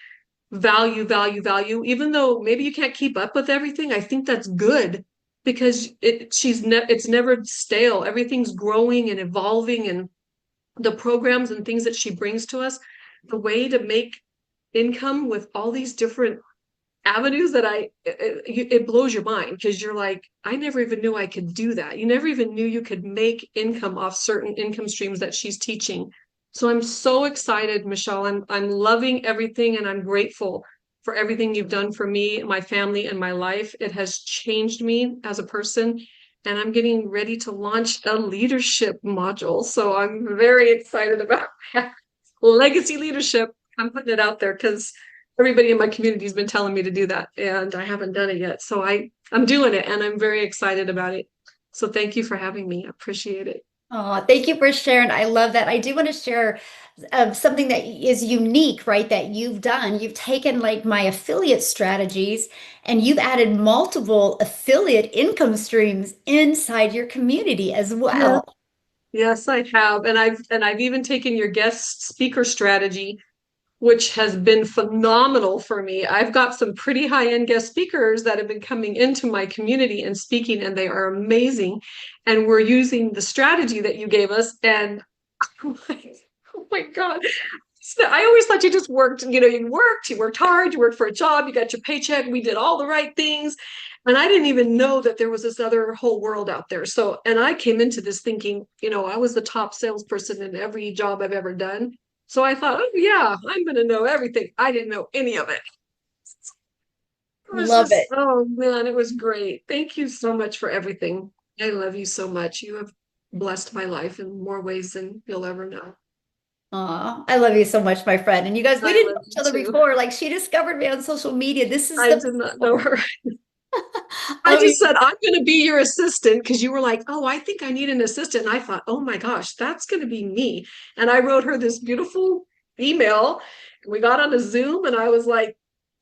value, value, value. Even though maybe you can't keep up with everything, I think that's good because it's never stale. Everything's growing and evolving, and the programs and things that she brings to us, the way to make income with all these different avenues that it blows your mind because you're like, I never even knew I could do that. You never even knew you could make income off certain income streams that she's teaching. So I'm so excited, Michelle. I'm loving everything, and I'm grateful for everything you've done for me, my family, and my life. It has changed me as a person, and I'm getting ready to launch a leadership module. So I'm very excited about that. Legacy leadership. I'm putting it out there because everybody in my community has been telling me to do that, and I haven't done it yet. So I'm doing it, and I'm very excited about it. So thank you for having me. I appreciate it. Oh, thank you for sharing. I love that. I do want to share something that is unique, right? That you've done. You've taken like my affiliate strategies and you've added multiple affiliate income streams inside your community as Yeah. well. Yes, I have. And I've even taken your guest speaker strategy, which has been phenomenal for me. I've got some pretty high-end guest speakers that have been coming into my community and speaking, and they are amazing. And we're using the strategy that you gave us. And oh my God. So I always thought you just worked, you worked hard, you worked for a job, you got your paycheck, we did all the right things. And I didn't even know that there was this other whole world out there. So, and I came into this thinking, I was the top salesperson in every job I've ever done. So I thought, oh yeah, I'm going to know everything. I didn't know any of it. It was Love just, it. oh man, it was great. Thank you so much for everything. I love you so much. You have blessed my life in more ways than you'll ever know. Aw, I love you so much, my friend. And you guys, we I didn't love know each you other too. before. Like she discovered me on social media. This is I the did not know her. I love you. just said, I'm going to be your assistant because you were like, oh, I think I need an assistant. And I thought, oh my gosh, that's going to be me. And I wrote her this beautiful email. We got on a Zoom and I was like,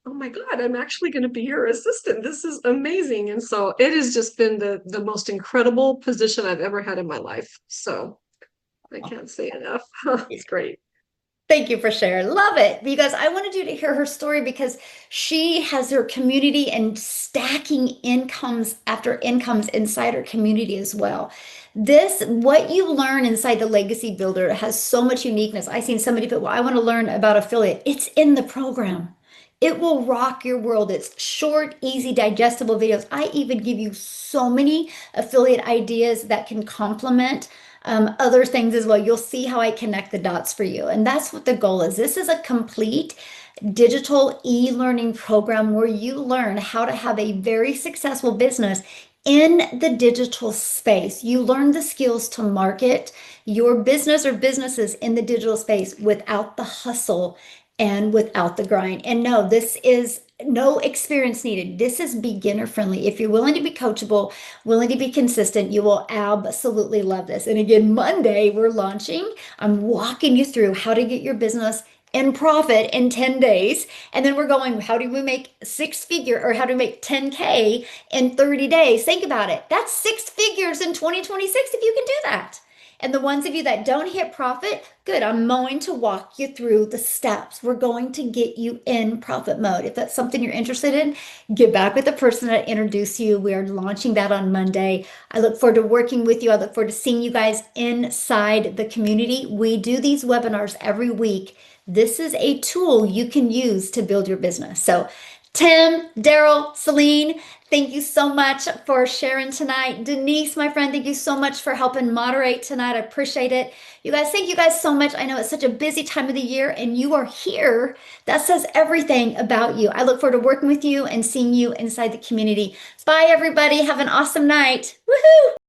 oh my God, I'm actually going to be your assistant. This is amazing. And so it has just been the most incredible position I've ever had in my life. So I can't say enough. It's great. Thank you for sharing. Love it. Because I wanted you to hear her story because she has her community and stacking incomes after incomes inside her community as well. What you learn inside the Legacy Builder has so much uniqueness. I've seen somebody put, well, I want to learn about affiliate. It's in the program. It will rock your world. It's short, easy, digestible videos. I even give you so many affiliate ideas that can complement other things as well. You'll see how I connect the dots for you. And that's what the goal is. This is a complete digital e-learning program where you learn how to have a very successful business in the digital space. You learn the skills to market your business or businesses in the digital space without the hustle and without the grind. And no, this is no experience needed. This is beginner friendly. If you're willing to be coachable, willing to be consistent, you will absolutely love this. And again, Monday we're launching. I'm walking you through how to get your business in profit in 10 days. And then we're going, how do we make six figure or how do we make 10K in 30 days? Think about it. That's six figures in 2026 if you can do that. And the ones of you that don't hit profit, good. I'm going to walk you through the steps. We're going to get you in profit mode. If that's something you're interested in, get back with the person that introduced you. We are launching that on Monday. I look forward to working with you. I look forward to seeing you guys inside the community. We do these webinars every week. This is a tool you can use to build your business. So Tim, Daryl, Celine, thank you so much for sharing tonight. Denise, my friend, thank you so much for helping moderate tonight. I appreciate it. You guys, thank you guys so much. I know it's such a busy time of the year and you are here. That says everything about you. I look forward to working with you and seeing you inside the community. Bye, everybody. Have an awesome night. Woohoo!